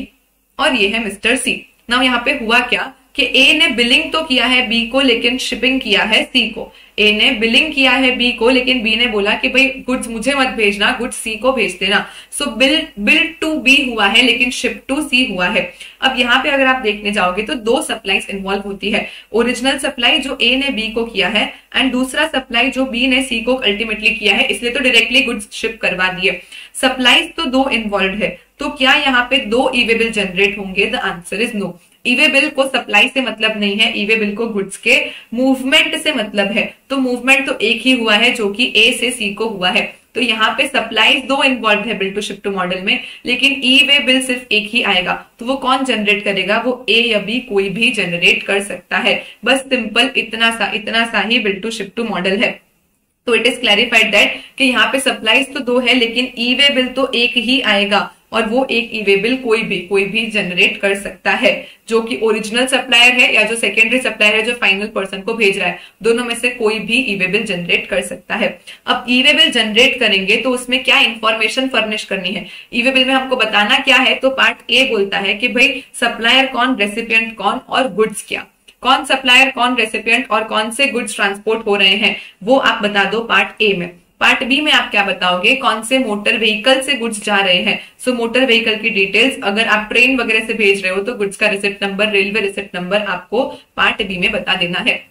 [SPEAKER 1] और ये है मिस्टर सी। नाउ यहाँ पे हुआ क्या कि ए ने बिलिंग तो किया है बी को लेकिन शिपिंग किया है सी को। ए ने बिलिंग किया है बी को लेकिन बी ने बोला कि भाई गुड्स मुझे मत भेजना, गुड्स सी को भेज देना। सो बिल टू बी हुआ है लेकिन शिप टू सी हुआ है। अब यहाँ पे अगर आप देखने जाओगे तो दो सप्लाईज इन्वॉल्व होती है, ओरिजिनल सप्लाई जो ए ने बी को किया है एंड दूसरा सप्लाई जो बी ने सी को अल्टीमेटली किया है, इसलिए तो डायरेक्टली गुड्स शिप करवा दिए। सप्लाईज तो दो इन्वॉल्व है, तो क्या यहाँ पे दो ई-वे बिल जनरेट होंगे, the answer is no. E way bill को सप्लाई से मतलब नहीं है, ई-वे बिल को गुड्स के मूवमेंट से मतलब है। तो मूवमेंट तो एक ही हुआ है जो कि ए से सी को हुआ है, तो यहाँ पे सप्लाई दो इन्वॉल्व है bill to ship to model में, लेकिन ई-वे बिल सिर्फ एक ही आएगा। तो वो कौन जनरेट करेगा, वो ए या बी कोई भी जनरेट कर सकता है। बस सिंपल इतना सा ही bill to ship to model है। तो इट इज क्लैरिफाइड दैट कि यहाँ पे सप्लाईज तो दो है लेकिन ई-वे बिल तो एक ही आएगा और वो एक ई-वे बिल कोई भी जनरेट कर सकता है, जो कि ओरिजिनल सप्लायर है या जो सेकेंडरी सप्लायर है जो फाइनल पर्सन को भेज रहा है, दोनों में से कोई भी ई-वे बिल जनरेट कर सकता है। अब ई-वे बिल जनरेट करेंगे तो उसमें क्या इंफॉर्मेशन फर्निश करनी है, ई-वे बिल में हमको बताना क्या है। तो पार्ट ए बोलता है कि भाई सप्लायर कौन, रेसिपिएंट कौन और गुड्स क्या, कौन सप्लायर कौन रेसिपिएंट और कौन से गुड्स ट्रांसपोर्ट हो रहे हैं वो आप बता दो पार्ट ए में। पार्ट बी में आप क्या बताओगे, कौन से मोटर व्हीकल से गुड्स जा रहे हैं। सो मोटर व्हीकल की डिटेल्स, अगर आप ट्रेन वगैरह से भेज रहे हो तो गुड्स का receipt number, railway receipt number आपको पार्ट बी में बता देना है।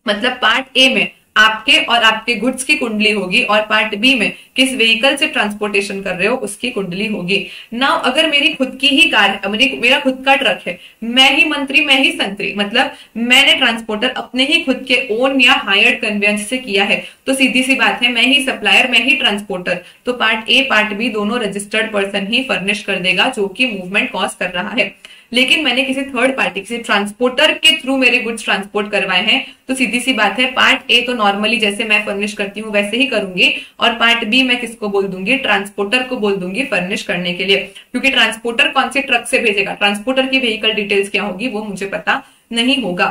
[SPEAKER 1] मतलब पार्ट ए में आपके और आपके गुड्स की कुंडली होगी और पार्ट बी में किस व्हीकल से ट्रांसपोर्टेशन कर रहे हो उसकी कुंडली होगी। नाउ अगर मेरी खुद की ही कार, मेरा खुद का ट्रक है, मैं ही मंत्री मैं ही संतरी, मतलब मैंने ट्रांसपोर्टर अपने ही खुद के ओन या हायर्ड कन्वेंस से किया है, तो सीधी सी बात है मैं ही सप्लायर मैं ही ट्रांसपोर्टर। तो पार्ट ए पार्ट बी दोनों रजिस्टर्ड पर्सन ही फर्निश कर देगा जो कि मूवमेंट कॉज कर रहा है। लेकिन मैंने किसी थर्ड पार्टी, किसी ट्रांसपोर्टर के थ्रू मेरे गुड्स ट्रांसपोर्ट करवाए हैं, तो सीधी सी बात है पार्ट ए तो नॉर्मली जैसे मैं फर्निश करती हूँ वैसे ही करूंगी और पार्ट बी मैं किसको बोल दूंगी, ट्रांसपोर्टर को बोल दूंगी फर्निश करने के लिए, क्योंकि ट्रांसपोर्टर कौन से ट्रक से भेजेगा, ट्रांसपोर्टर की व्हीकल डिटेल्स क्या होगी वो मुझे पता नहीं होगा।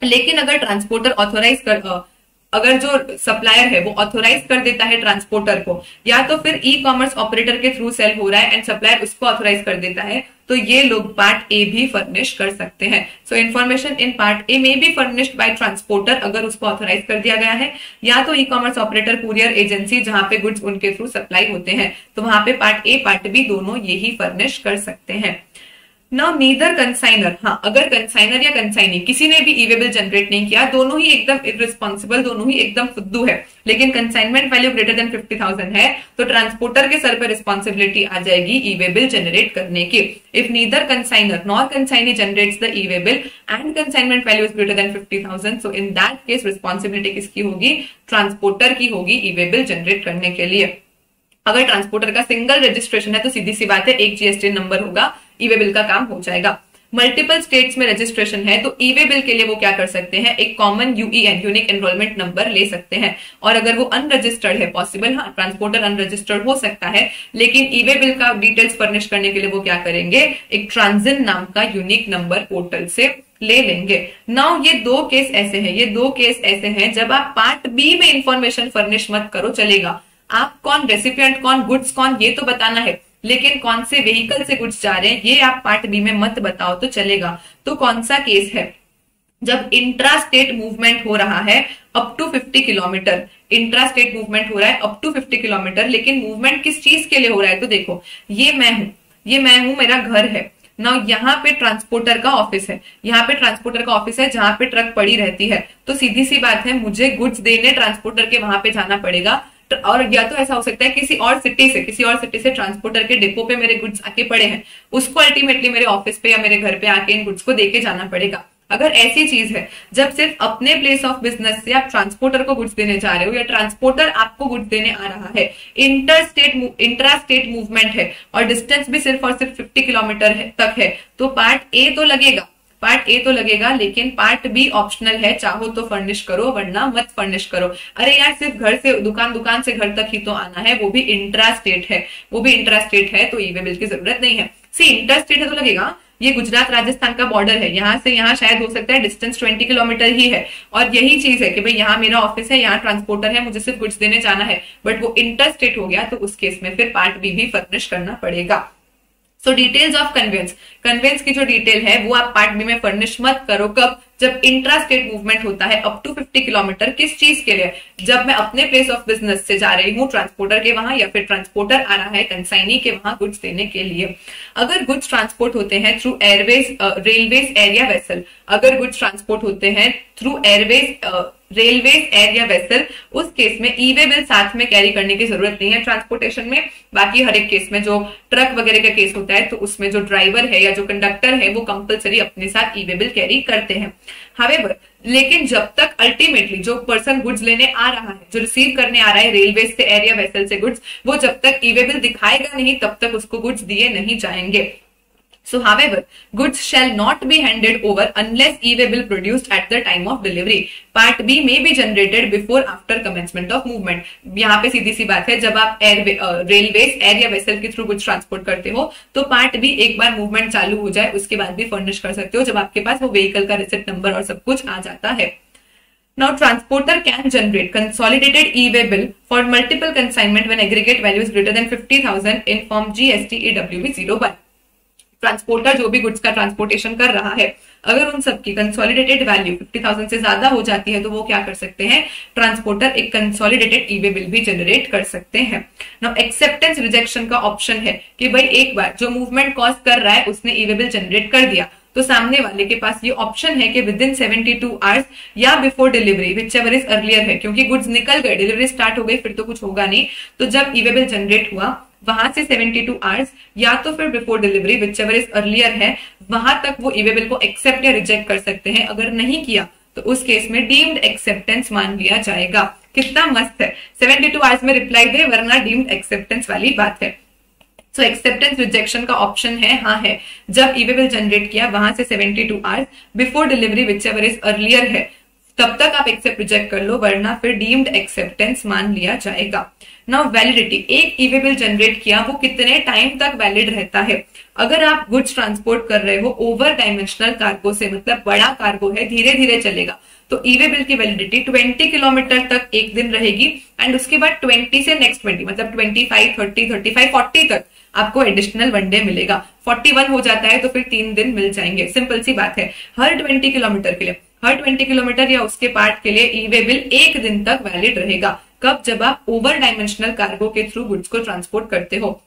[SPEAKER 1] लेकिन अगर ट्रांसपोर्टर ऑथोराइज कर, अगर जो सप्लायर है वो ऑथोराइज कर देता है ट्रांसपोर्टर को, या तो फिर ई कॉमर्स ऑपरेटर के थ्रू सेल हो रहा है एंड सप्लायर उसको ऑथोराइज कर देता है, तो ये लोग पार्ट ए भी फर्निश कर सकते हैं। So information in part A में बी फर्निश्ड बाय ट्रांसपोर्टर अगर उसको ऑथोराइज कर दिया गया है, या तो e commerce operator, courier agency जहां पे गुड्स उनके थ्रू सप्लाई होते हैं, तो वहां पे पार्ट ए पार्ट बी दोनों ये ही फर्निश कर सकते हैं। नाउ नीदर कंसाइनर, हाँ अगर कंसाइनर या कंसाइनी किसी ने भी ई-वे बिल जनरेट नहीं किया, दोनों ही एकदम इररिस्पॉन्सिबल, दोनों ही एकदम फुद्दू है, लेकिन कंसाइनमेंट वैल्यू ग्रेटर देन 50,000 है तो ट्रांसपोर्टर के सर पर रिस्पॉन्सिबिलिटी आ जाएगी ई-वे बिल जनरेट करने की। If neither consignor nor consignee generates the e way bill and consignment value is greater than 50,000, so in that case responsibility किसकी होगी, ट्रांसपोर्टर की होगी ई-वे बिल जनरेट करने के लिए। अगर ट्रांसपोर्टर का सिंगल रजिस्ट्रेशन है तो सीधी सी बात है एक जीएसटी नंबर होगा, ई-वे बिल का काम हो जाएगा। मल्टीपल स्टेट्स में रजिस्ट्रेशन है तो ई-वे बिल के लिए वो क्या कर सकते हैं, एक कॉमन यूईएन यूनिक एनरोलमेंट नंबर ले सकते हैं। और अगर वो अनरजिस्टर्ड है, पॉसिबल, हाँ ट्रांसपोर्टर अनरजिस्टर्ड हो सकता है, लेकिन ई-वे बिल का डिटेल्स फर्निश करने के लिए वो क्या करेंगे, एक ट्रांजिन नाम का यूनिक नंबर पोर्टल से ले लेंगे। नाउ ये दो केस ऐसे हैं जब आप पार्ट बी में इंफॉर्मेशन फर्निश मत करो चलेगा, आप कौन रेसिपिएंट कौन गुड्स कौन ये तो बताना है, लेकिन कौन से व्हीकल से गुड्स जा रहे हैं ये आप पार्ट बी में मत बताओ तो चलेगा। तो कौन सा केस है, जब इंट्रा स्टेट मूवमेंट हो रहा है up to 50 kilometre, intra state movement हो रहा है अप टू 50 किलोमीटर, लेकिन मूवमेंट किस चीज के लिए हो रहा है? तो देखो ये मैं हूं, मेरा घर है ना, यहाँ पे ट्रांसपोर्टर का ऑफिस है, यहाँ पे ट्रांसपोर्टर का ऑफिस है जहां पे ट्रक पड़ी रहती है, तो सीधी सी बात है मुझे गुड्स देने ट्रांसपोर्टर के वहां पे जाना पड़ेगा। और या तो ऐसा हो सकता है किसी और सिटी से ट्रांसपोर्टर के डिपो पे मेरे गुड्स आके पड़े हैं, उसको अल्टीमेटली मेरे ऑफिस पे या मेरे घर पे आके इन गुड्स को देके जाना पड़ेगा। अगर ऐसी चीज है जब सिर्फ अपने प्लेस ऑफ बिजनेस से आप ट्रांसपोर्टर को गुड्स देने जा रहे हो या ट्रांसपोर्टर आपको गुड्स देने आ रहा है, इंट्रा स्टेट मूवमेंट है और डिस्टेंस भी सिर्फ और सिर्फ 50 किलोमीटर तक है, तो पार्ट ए तो लगेगा, लेकिन पार्ट बी ऑप्शनल है, चाहो तो फर्निश करो वरना मत फर्निश करो। अरे यार सिर्फ घर से दुकान से घर तक ही तो आना है, वो भी इंट्रा स्टेट है, तो ई वे बिल की जरूरत नहीं है। सी इंटर स्टेट है तो लगेगा, ये गुजरात राजस्थान का बॉर्डर है, यहाँ से यहाँ शायद हो सकता है डिस्टेंस 20 किलोमीटर ही है, और यही चीज है कि भाई यहाँ मेरा ऑफिस है, यहाँ ट्रांसपोर्टर है, मुझे सिर्फ गुड्स देने जाना है, बट वो इंटर स्टेट हो गया, तो उस केस में फिर पार्ट बी भी फर्निश करना पड़ेगा। सो डिटेल्स ऑफ कन्वेंस की जो डिटेल है वो आप पार्ट बी में फर्निश मत करो। कब? जब इंट्रा स्टेट मूवमेंट होता है अप टू 50 किलोमीटर, किस चीज के लिए? जब मैं अपने प्लेस ऑफ बिजनेस से जा रही हूँ ट्रांसपोर्टर के वहां, या फिर ट्रांसपोर्टर आ रहा है कंसाइनी के वहां गुड्स देने के लिए। अगर गुड्स ट्रांसपोर्ट होते हैं through Airways railways area vessel, अगर गुड्स ट्रांसपोर्ट होते हैं थ्रू रेलवेज एरिया वेसल, उस केस में ई वे बिल साथ में कैरी करने की जरूरत नहीं है ट्रांसपोर्टेशन में। बाकी हर एक केस में जो ट्रक वगैरह का केस होता है तो उसमें जो ड्राइवर है या जो कंडक्टर है वो कंपलसरी अपने साथ ई वे बिल कैरी करते हैं। हावेवर, लेकिन जब तक अल्टीमेटली जो पर्सन गुड्स लेने आ रहा है, जो रिसीव करने आ रहा है रेलवे से एरिया वेसल से गुड्स, वो जब तक ई वे बिल दिखाएगा नहीं तब तक उसको गुड्स दिए नहीं जाएंगे। So, however, goods shall not be handed over unless e-way bill produced at the time of delivery. Part B may be generated before after commencement of movement. यहाँ पे सीधी सी बात है, जब आप रेलवेज एरिया वेसल के थ्रू गुड्स ट्रांसपोर्ट करते हो तो पार्ट बी एक बार मूवमेंट चालू हो जाए उसके बाद भी फर्निश कर सकते हो, जब आपके पास वो व्हीकल का रिसिप्ट नंबर और सब कुछ आ जाता है। Now, transporter can generate consolidated e-way bill for multiple consignment when aggregate value is greater than 50,000 in form GST EWB 01. Transporter जो भी गुड्स का ट्रांसपोर्टेशन कर रहा है, अगर उन सबकी कंसोलिडेटेड वैल्यू 50,000 से ज्यादा हो जाती है तो वो क्या कर सकते हैं? ट्रांसपोर्टर एक कंसोलिडेटेड ई वे बिल भी जनरेट कर सकते हैं। नाउ एक्सेप्टेंस रिजेक्शन का ऑप्शन है कि भाई एक बार जो मूवमेंट कॉज कर रहा है उसने ई वे बिल जनरेट कर दिया, तो सामने वाले के पास ये ऑप्शन है कि विद इन 72 आवर्स या before delivery, whichever is earlier है, क्योंकि गुड्स निकल गए, डिलीवरी स्टार्ट हो गई, फिर तो कुछ होगा नहीं, तो जब ई वे बिल जनरेट हुआ वहां से 72 आवर्स या तो फिर before delivery, whichever is earlier है, वहां तक वो ई वे बिल को एक्सेप्ट या रिजेक्ट कर सकते हैं। अगर नहीं किया तो उस केस में डीम्ड एक्सेप्टेंस मान लिया जाएगा। कितना मस्त है, 72 आवर्स में रिप्लाई दे वरना डीम्ड एक्सेप्टेंस वाली बात है। सो एक्सेप्टेंस रिजेक्शन का ऑप्शन है, हाँ है, जब ई वे बिल जनरेट किया वहां से 72 hours before delivery, whichever is earlier है, तब तक आप एक्सेप्ट रिजेक्ट कर लो वरना फिर डीम्ड एक्सेप्टेंस मान लिया जाएगा। नाउ वैलिडिटी, एक ई वे बिल जनरेट किया वो कितने टाइम तक वैलिड रहता है? अगर आप गुड्स ट्रांसपोर्ट कर रहे हो ओवर डायमेंशनल कार्गो से, मतलब बड़ा कार्गो है, धीरे धीरे चलेगा, तो ई वे बिल की वैलिडिटी 20 किलोमीटर तक एक दिन रहेगी, एंड उसके बाद 20 से नेक्स्ट 20 मतलब 25, 30, 35, 40 तक आपको एडिशनल 1 डे मिलेगा। 41 हो जाता है तो फिर 3 दिन मिल जाएंगे। सिंपल सी बात है, हर 20 किलोमीटर के लिए, हर 20 किलोमीटर या उसके पार्ट के लिए ई वे बिल एक दिन तक वैलिड रहेगा। कब? जब आप ओवर डायमेंशनल कार्गो के थ्रू गुड्स को ट्रांसपोर्ट करते हो।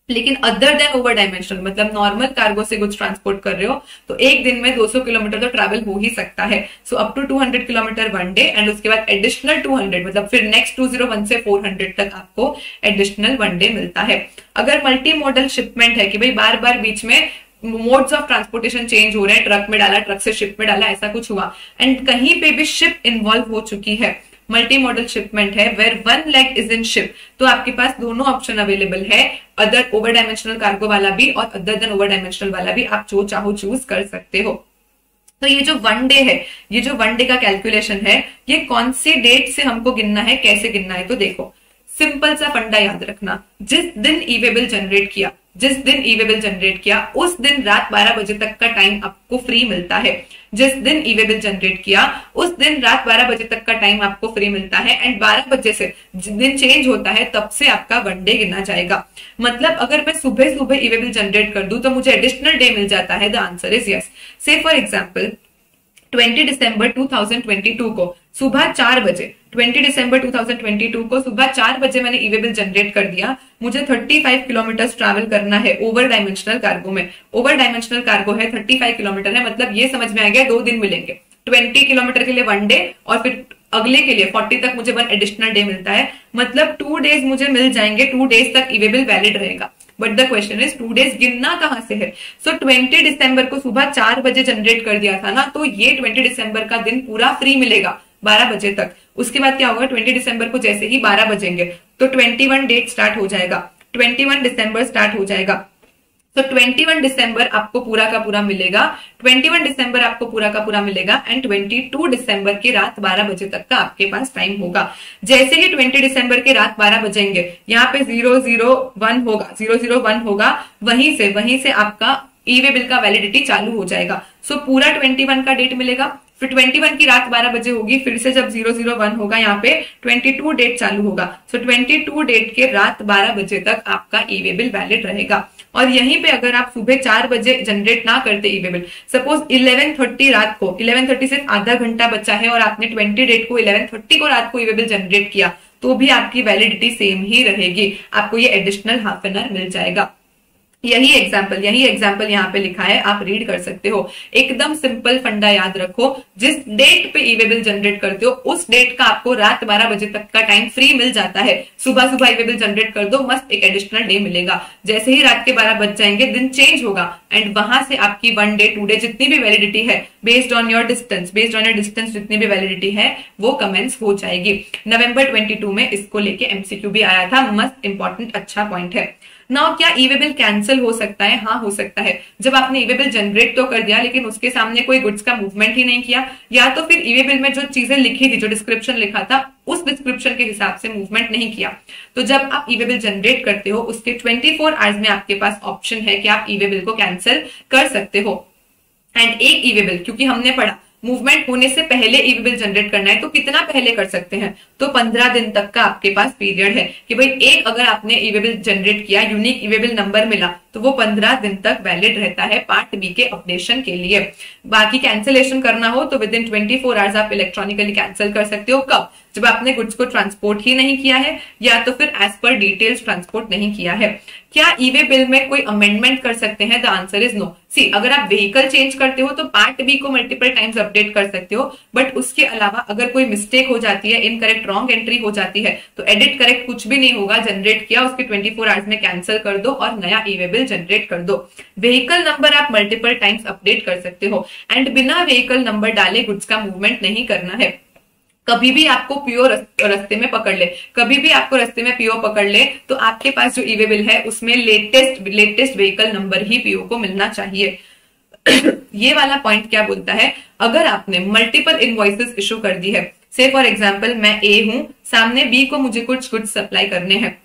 [SPEAKER 1] लेकिन अदर देन ओवर डायमेंशनल मतलब नॉर्मल कार्गो से गुड्स ट्रांसपोर्ट कर रहे हो तो एक दिन में 200 किलोमीटर तो ट्रैवल हो ही सकता है। So up to 200 kilometre 1 day, and उसके बाद एडिशनल 200 मतलब फिर नेक्स्ट 201 से 400 तक आपको एडिशनल 1 डे मिलता है। अगर मल्टी मॉडल शिपमेंट है कि भाई बार बार बीच में मोड्स ऑफ ट्रांसपोर्टेशन चेंज हो रहे हैं, ट्रक में डाला, ट्रक से शिप में डाला, ऐसा कुछ हुआ, एंड कहीं पे भी शिप इन्वॉल्व हो चुकी है, मल्टी मॉडल शिपमेंट है where 1 leg is in ship, तो आपके पास दोनों ऑप्शन अवेलेबल है, अदर ओवर डायमेंशनल कार्गो वाला भी और अदर देन ओवर डायमेंशनल वाला भी, आप जो चाहो चूज कर सकते हो। तो ये जो 1 डे है, ये जो 1 डे का कैलकुलेशन है, ये कौन सी डेट से हमको गिनना है, कैसे गिनना है? तो देखो सिंपल सा फंडा याद रखना, जिस दिन ई वे बिल जनरेट किया, जिस दिन ई वे बिल जनरेट किया उस दिन रात 12 बजे तक का टाइम आपको फ्री मिलता है। जिस दिन ई वे बिल जनरेट किया उस दिन रात 12 बजे तक का टाइम आपको फ्री मिलता है, एंड 12 बजे से दिन चेंज होता है तब से आपका 1 डे गिना जाएगा। मतलब अगर मैं सुबह सुबह ई वे बिल जनरेट कर दूं तो मुझे एडिशनल डे मिल जाता है। The answer is yes. से फॉर एग्जाम्पल 20 दिसंबर 2022 को सुबह 4 बजे 20 दिसंबर 2022 को सुबह 4 बजे मैंने ई वे बिल जनरेट कर दिया। मुझे 35 किलोमीटर ट्रैवल करना है ओवर डायमेंशनल कार्गो में। ओवर डायमेंशनल कार्गो है 35 किलोमीटर है, मतलब ये समझ में आ गया 2 दिन मिलेंगे। 20 किलोमीटर के लिए 1 डे और फिर अगले के लिए 40 तक मुझे 1 एडिशनल डे मिलता है, मतलब 2 डेज मुझे मिल जाएंगे। 2 डेज तक ई वे बिल वैलिड रहेगा। But the question is 2 days गिनना कहां से है? सो 20 दिसंबर को सुबह 4 बजे जनरेट कर दिया था ना, तो ये 20 दिसंबर का दिन पूरा फ्री मिलेगा 12 बजे तक। उसके बाद क्या होगा, 20 दिसंबर को जैसे ही 12 बजेंगे तो 21 डेट स्टार्ट हो जाएगा, 21 दिसंबर स्टार्ट हो जाएगा। तो 21 दिसंबर आपको पूरा का पूरा मिलेगा, 21 दिसंबर आपको पूरा का पूरा मिलेगा एंड 22 दिसंबर की रात 12 बजे तक का आपके पास टाइम होगा। जैसे ही 20 दिसंबर के रात 12 बजेंगे, यहाँ पे 001 होगा, 001 होगा, वहीं से आपका ई वे बिल का वैलिडिटी चालू हो जाएगा। सो पूरा 21 का डेट मिलेगा, फिर 21 की रात 12 बजे होगी, फिर से जब 001 होगा यहाँ पे 22 डेट चालू होगा। सो 22 डेट के रात 12 बजे तक आपका ई वे बिल वैलिड रहेगा। और यहीं पे अगर आप सुबह 4 बजे जनरेट ना करते ई वे बिल, सपोज 11:30 रात को, 11:30 सिर्फ आधा घंटा बचा है और आपने 20 डेट को 11:30 को रात को ई वे बिल जनरेट किया, तो भी आपकी वैलिडिटी सेम ही रहेगी, आपको ये एडिशनल हाफ एन आवर मिल जाएगा। यही एग्जाम्पल यहाँ पे लिखा है, आप रीड कर सकते हो। एकदम सिंपल फंडा याद रखो, जिस डेट पे ई वे बिल जनरेट करते हो उस डेट का आपको रात 12 बजे तक का टाइम फ्री मिल जाता है। सुबह सुबह ई वे बिल जनरेट कर दो, मस्त एक एडिशनल डे मिलेगा। जैसे ही रात के 12 बज जाएंगे दिन चेंज होगा एंड वहां से आपकी 1 डे 2 डे जितनी भी वैलिडिटी है बेस्ड ऑन योर डिस्टेंस जितनी भी वैलिडिटी है वो कमेंस हो जाएगी। नवंबर 22 में इसको लेके एमसीक्यू भी आया था, मस्त इंपॉर्टेंट अच्छा पॉइंट है। नाउ क्या ई वे बिल कैंसिल हो सकता है? हाँ हो सकता है। जब आपने ई वे बिल जनरेट तो कर दिया लेकिन उसके सामने कोई गुड्स का मूवमेंट ही नहीं किया, या तो फिर ई वे बिल में जो चीजें लिखी थी, जो डिस्क्रिप्शन लिखा था, उस डिस्क्रिप्शन के हिसाब से मूवमेंट नहीं किया, तो जब आप ई वे बिल जनरेट करते हो उसके 24 आवर्स में आपके पास ऑप्शन है कि आप ई वे बिल को कैंसिल कर सकते हो। एंड एक ई वे बिल, क्योंकि हमने पढ़ा मूवमेंट होने से पहले ई वे बिल जनरेट करना है, तो कितना पहले कर सकते हैं? तो 15 दिन तक का आपके पास पीरियड है कि भाई एक अगर आपने ई वे बिल जनरेट किया, यूनिक ई वे बिल नंबर मिला, तो वो 15 दिन तक वैलिड रहता है पार्ट बी के अपडेशन के लिए। बाकी कैंसिलेशन करना हो तो विद इन 24 आवर्स आप इलेक्ट्रॉनिकली कैंसिल कर सकते हो। कब? जब आपने गुड्स को ट्रांसपोर्ट ही नहीं किया है या तो फिर एज पर डिटेल्स ट्रांसपोर्ट नहीं किया है। क्या ई वे बिल में कोई अमेंडमेंट कर सकते हैं? The answer is no. See, अगर आप व्हीकल चेंज करते हो तो पार्ट बी को मल्टीपल टाइम्स अपडेट कर सकते हो, बट उसके अलावा अगर कोई मिस्टेक हो जाती है, इनकरेक्ट रॉन्ग एंट्री हो जाती है, तो एडिट करेक्ट कुछ भी नहीं होगा। जनरेट किया, उसके 24 आवर्स में कैंसिल कर दो और नया ई वे बिल जनरेट कर दो। व्हीकल नंबर आप मल्टीपल टाइम्स अपडेट कर सकते हो एंड बिना व्हीकल नंबर डाले गुड्स का मूवमेंट नहीं करना है। कभी भी आपको पीओ रास्ते में पकड़ ले, कभी भी आपको रास्ते में पीओ पकड़ ले, तो आपके पास जो ई वे बिल है उसमें लेटेस्ट व्हीकल नंबर ही पीओ को मिलना चाहिए। ये वाला पॉइंट क्या बोलता है? अगर आपने मल्टीपल इनवॉइसेस इशू कर दी है, से फॉर एग्जांपल मैं ए हूं, सामने बी को मुझे कुछ गुड्स सप्लाई करने हैं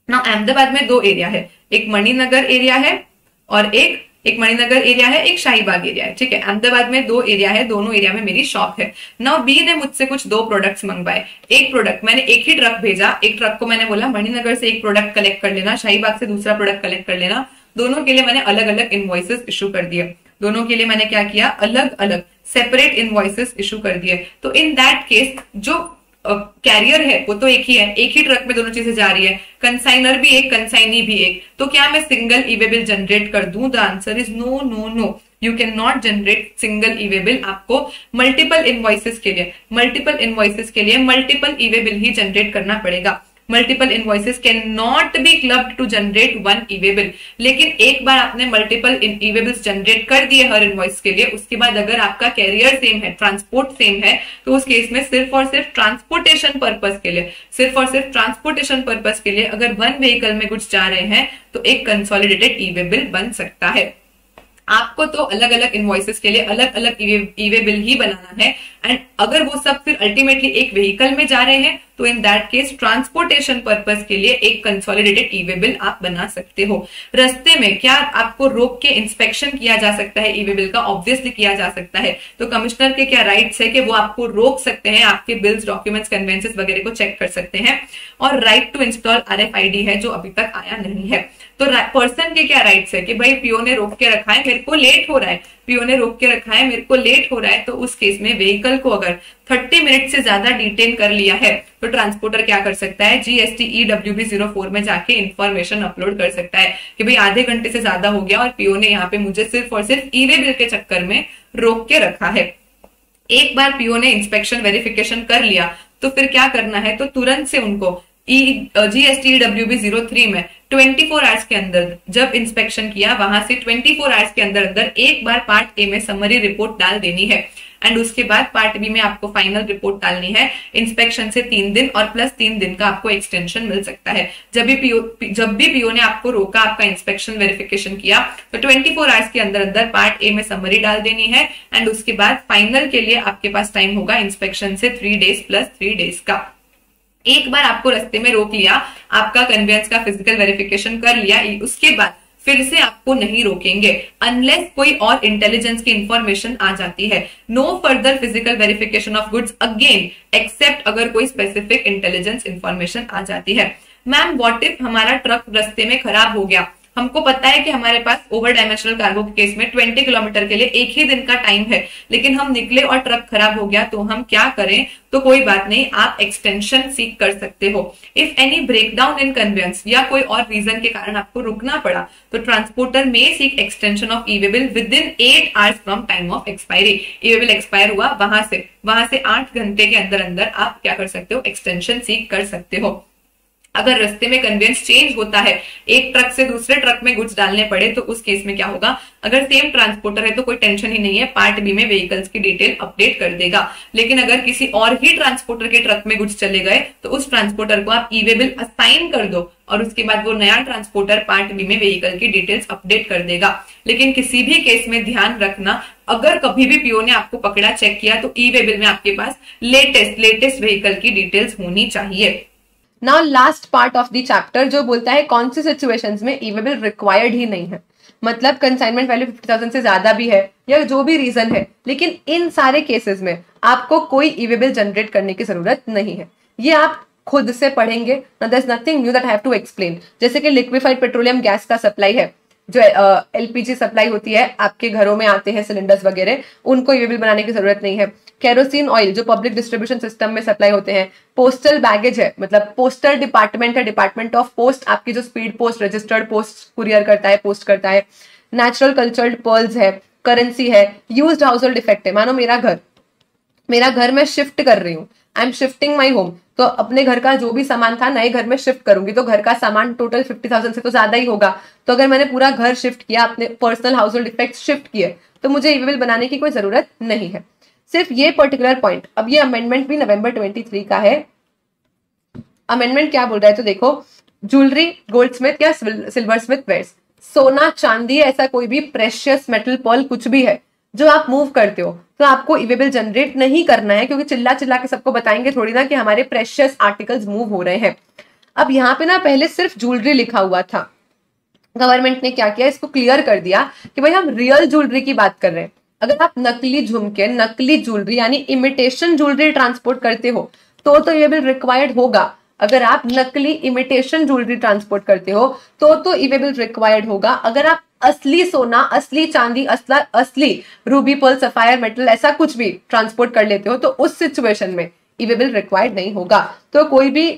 [SPEAKER 1] ना। अहमदाबाद में 2 एरिया है, एक मणिनगर एरिया है और एक मणिनगर एरिया है, एक शाहीबाग एरिया है, ठीक है। अहमदाबाद में 2 एरिया है, दोनों एरिया में मेरी शॉप है। नाउ बी ने मुझसे कुछ 2 प्रोडक्ट्स मंगवाए। एक प्रोडक्ट मैंने एक ही ट्रक भेजा, एक ट्रक को मैंने बोला मणिनगर से एक प्रोडक्ट कलेक्ट कर लेना, शाहीबाग से दूसरा प्रोडक्ट कलेक्ट कर लेना। दोनों के लिए मैंने अलग अलग इनवॉइसेस इशू कर दिए। दोनों के लिए मैंने क्या किया? अलग अलग सेपरेट इनवॉइसेस इशू कर दिए। तो इन दैट केस जो कैरियर है वो तो एक ही है, एक ही ट्रक में दोनों चीजें जा रही है, कंसाइनर भी एक, कंसाइनी भी एक, तो क्या मैं single e way bill generate कर दूं? The answer is no no no, you can not generate single e way bill. आपको मल्टीपल इनवॉइसेस के लिए मल्टीपल ई वे बिल ही जनरेट करना पड़ेगा। Multiple invoices can not be clubbed to generate 1 e way bill. लेकिन एक बार आपने multiple e way bills generate कर दिए हर इनवॉइस के लिए, उसके बाद अगर आपका कैरियर सेम है, ट्रांसपोर्ट सेम है, तो उस केस में सिर्फ और सिर्फ ट्रांसपोर्टेशन पर्पस के लिए अगर 1 व्हीकल में कुछ जा रहे हैं तो एक कंसोलिडेटेड ई वे बिल बन सकता है। आपको तो अलग अलग इनवॉइसेस के लिए अलग अलग ई वे बिल ही बनाना है एंड अगर वो सब फिर अल्टीमेटली एक व्हीकल में जा रहे हैं तो इन दैट केस ट्रांसपोर्टेशन पर्पस के लिए एक कंसोलिडेटेड ई वे बिल आप बना सकते हो। रास्ते में क्या आपको रोक के इंस्पेक्शन किया जा सकता है ई वे बिल का? ऑब्वियसली किया जा सकता है। तो कमिश्नर के क्या राइट्स है कि वो आपको रोक सकते हैं, आपके बिल्स, डॉक्यूमेंट्स, कन्वेंसेस वगैरह को चेक कर सकते हैं। और राइट टू इंस्टॉल RFID है जो अभी तक आया नहीं है। तो पर्सन के क्या राइट्स है कि भाई पीओ ने रोक के रखा है, मेरे को लेट हो रहा है, पीओ ने रोक के रखा है, मेरे को लेट हो रहा है, तो उस केस में व्हीकल को अगर 30 मिनट से ज्यादा डिटेन कर लिया है तो ट्रांसपोर्टर क्या कर सकता है, GST-EWB04 में जाके इंफॉर्मेशन अपलोड कर सकता है कि भाई आधे घंटे से ज्यादा हो गया और पीओ ने यहाँ पे मुझे सिर्फ और सिर्फ ई वे बिल के चक्कर में रोक के रखा है। एक बार पीओ ने इंस्पेक्शन वेरिफिकेशन कर लिया तो फिर क्या करना है, तो तुरंत से उनको GST-EWB03 में 24 आवर्स के अंदर जब इंस्पेक्शन किया, वहां से 24 आवर्स के अंदर अंदर एक बार पार्ट ए में समरी रिपोर्ट डाल देनी है एंड उसके बाद पार्ट बी में आपको फाइनल रिपोर्ट डालनी है। इंस्पेक्शन से 3 दिन और प्लस 3 दिन का आपको एक्सटेंशन मिल सकता है। जब भी पीओ ने आपको रोका, आपका इंस्पेक्शन वेरिफिकेशन किया, तो 24 आवर्स के अंदर अंदर पार्ट ए में समरी डाल देनी है एंड उसके बाद फाइनल के लिए आपके पास टाइम होगा इंस्पेक्शन से 3 डेज प्लस 3 डेज का। एक बार आपको रास्ते में रोक लिया, आपका कन्वेंस का फिजिकल वेरिफिकेशन कर लिया, उसके बाद फिर से आपको नहीं रोकेंगे अनलेस कोई और इंटेलिजेंस की इंफॉर्मेशन आ जाती है। No further physical verification of goods again except अगर कोई स्पेसिफिक इंटेलिजेंस इंफॉर्मेशन आ जाती है। मैम व्हाट इफ हमारा ट्रक रास्ते में खराब हो गया, हमको पता है कि हमारे पास ओवर डायमेंशनल कार्गो के केस में 20 किलोमीटर के लिए एक ही दिन का टाइम है, लेकिन हम निकले और ट्रक खराब हो गया, तो हम क्या करें, तो कोई बात नहीं, आप एक्सटेंशन सीख कर सकते हो। If any breakdown in conveyance या कोई और रीजन के कारण आपको रुकना पड़ा तो ट्रांसपोर्टर में सीख extension of E way bill with in 8 hours from time of expiry. E way bill expire हुआ, वहां से 8 घंटे के अंदर अंदर आप क्या कर सकते हो, एक्सटेंशन सीख कर सकते हो। अगर रास्ते में कन्वेंस चेंज होता है, एक ट्रक से दूसरे ट्रक में गुड्स डालने पड़े, तो उस केस में क्या होगा, अगर सेम ट्रांसपोर्टर है तो कोई टेंशन ही नहीं है, पार्ट बी में व्हीकल्स की डिटेल अपडेट कर देगा। लेकिन अगर किसी और ही ट्रांसपोर्टर के ट्रक में गुड्स चले गए तो उस ट्रांसपोर्टर को आप ई वे बिल असाइन कर दो और उसके बाद वो नया ट्रांसपोर्टर पार्ट बी में व्हीकल की डिटेल्स अपडेट कर देगा। लेकिन किसी भी केस में ध्यान रखना, अगर कभी भी पीओ ने आपको पकड़ा, चेक किया, तो ई वे बिल में आपके पास लेटेस्ट व्हीकल की डिटेल्स होनी चाहिए।
[SPEAKER 2] Now last part of the chapter जो बोलता है कौन सी सिचुएशंस में ई वे बिल रिक्वायर्ड ही नहीं है, मतलब कंसाइनमेंट वैल्यू 50,000 से ज्यादा भी है या जो भी रीजन है, लेकिन इन सारे केसेस में आपको कोई ई वे बिल जनरेट करने की जरूरत नहीं है। ये आप खुद से पढ़ेंगे, there is nothing new that I have to explain. जैसे कि लिक्विफाइड पेट्रोलियम गैस का सप्लाई है, जो एलपीजी सप्लाई होती है, आपके घरों में आते हैं सिलेंडर्स वगैरह, उनको ई वे बिल बनाने की जरूरत नहीं है। केरोसिन ऑयल जो पब्लिक डिस्ट्रीब्यूशन सिस्टम में सप्लाई होते हैं, पोस्टल बैगेज है, मतलब पोस्टल डिपार्टमेंट है, डिपार्टमेंट ऑफ पोस्ट आपकी जो speed post, registered post courier करता है, पोस्ट करता है। नेचुरल कल्चर्ड पर्ल्स है, करेंसी है, यूज्ड हाउस होल्ड इफेक्ट है, मानो मेरा घर मैं शिफ्ट कर रही हूँ, I am shifting my home, तो अपने घर का जो भी सामान था नए घर में शिफ्ट करूंगी, तो घर का सामान टोटल 50,000 से तो ज्यादा ही होगा। तो अगर मैंने पूरा घर शिफ्ट किया, अपने personal house hold effects shift किए, तो मुझे ई वे बिल बनाने की कोई जरूरत नहीं है। सिर्फ ये पर्टिकुलर पॉइंट, अब ये अमेंडमेंट भी नवंबर 23 का है। अमेंडमेंट क्या बोल रहा है, तो देखो, ज्वेलरी, गोल्ड स्मिथ या सिल्वर स्मिथ वेयर्स, सोना चांदी, ऐसा कोई भी प्रेशियस मेटल पर्ल कुछ भी है जो आप मूव करते हो, तो आपको ई वे बिल जनरेट नहीं करना है, क्योंकि चिल्ला के सबको बताएंगे थोड़ी ना कि हमारे प्रेशियस आर्टिकल्स मूव हो रहे हैं। अब यहाँ पे ना पहले सिर्फ ज्वेलरी लिखा हुआ था, गवर्नमेंट ने क्या किया, इसको क्लियर कर दिया कि भाई हम रियल ज्वेलरी की बात कर रहे हैं। अगर आप नकली झुमके, नकली ज्वेलरी यानी इमिटेशन ज्वेलरी ट्रांसपोर्ट करते हो तो ई वे बिल रिक्वायर्ड होगा। अगर आप नकली इमिटेशन ज्वेलरी ट्रांसपोर्ट करते हो तो ई वे बिल रिक्वायर्ड होगा। अगर आप असली सोना, असली चांदी, असली रूबी, पर्ल, सफायर, मेटल, ऐसा कुछ भी ट्रांसपोर्ट कर लेते हो तो उस सिचुएशन में ई वे बिल रिक्वायर्ड नहीं होगा। तो कोई भी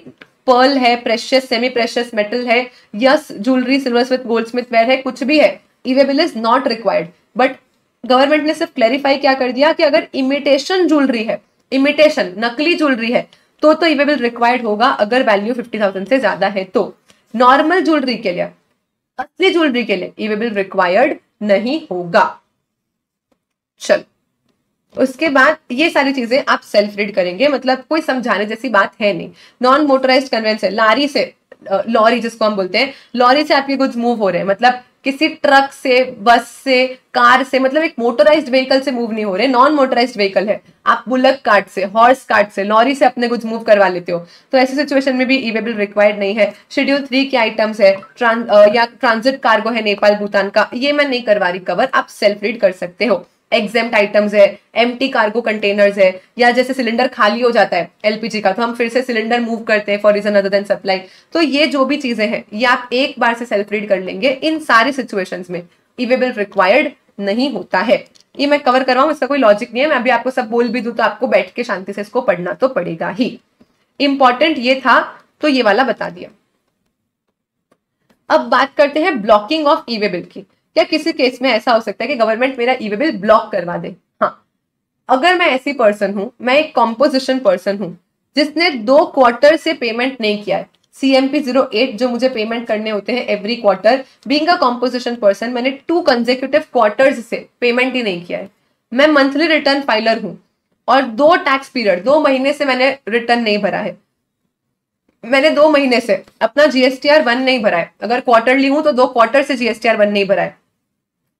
[SPEAKER 2] पर्ल है, प्रेशियस, सेमी प्रेशियस मेटल है, या jewellery, silver smith, gold smith ware है, कुछ भी है, E way bill is not required. But government ने सिर्फ क्लैरिफाई क्या कर दिया कि अगर इमिटेशन ज्वेलरी है, इमिटेशन नकली ज्वेलरी है, तो ई वे बिल रिक्वायर्ड होगा अगर वैल्यू 50,000 से ज्यादा है। तो नॉर्मल ज्वेलरी के लिए, असली ज्वेलरी के लिए ई वे बिल रिक्वायर्ड नहीं होगा। चल, उसके बाद ये सारी चीजें आप सेल्फ रीड करेंगे, मतलब कोई समझाने जैसी बात है नहीं। नॉन मोटराइज्ड कन्वेंस है, लारी से, लॉरी जिसको हम बोलते हैं, लॉरी से आपके गुड्स मूव हो रहे हैं, मतलब किसी ट्रक से, बस से, कार से, मतलब एक मोटराइज्ड व्हीकल से मूव नहीं हो रहे, नॉन मोटराइज्ड व्हीकल है। आप बुलक कार्ट से, हॉर्स कार्ट से, लॉरी से अपने गुड्स मूव करवा लेते हो, तो ऐसी सिचुएशन में भी ई वे बिल रिक्वायर्ड नहीं है। शेड्यूल 3 के आइटम्स है, या ट्रांजिट कार्गो है नेपाल भूटान का, ये मैं नहीं करवा रही कवर, आप सेल्फ रीड कर सकते हो। एग्जेम्प्ट आइटम्स है, एम्प्टी कार्गो कंटेनर्स है, या जैसे सिलेंडर खाली हो जाता है एलपीजी का, तो हम फिर से सिलेंडर मूव करते हैं for reason other than supply. तो ये जो भी चीजें हैं ये आप एक बार से सेल्फ रीड कर लेंगे। इन सारी सिचुएशंस में ई वे बिल रिक्वायर्ड नहीं होता है।
[SPEAKER 1] ये मैं कवर कर रहा हूँ, इसका कोई लॉजिक नहीं है, मैं अभी आपको सब बोल भी दूं तो आपको बैठ के शांति से इसको पढ़ना तो पड़ेगा ही। इंपॉर्टेंट ये था तो ये वाला बता दिया। अब बात करते हैं blocking of E way bill की। क्या किसी केस में ऐसा हो सकता है कि गवर्नमेंट मेरा ई वे बिल ब्लॉक करवा दे? हाँ, अगर मैं ऐसी पर्सन हूं, मैं एक कॉम्पोजिशन पर्सन हूं जिसने 2 क्वार्टर से पेमेंट नहीं किया है, CMP 08 जो मुझे पेमेंट करने होते हैं every quarter, being a composition person मैंने 2 कंसेक्यूटिव क्वार्टर्स से पेमेंट ही नहीं किया है, मैं मंथली रिटर्न फाइलर हूं और 2 टैक्स पीरियड 2 महीने से मैंने रिटर्न नहीं भरा है, मैंने 2 महीने से अपना GSTR 1 नहीं भरा है, अगर क्वार्टरली हूं तो 2 क्वार्टर से GSTR 1 नहीं भरा है,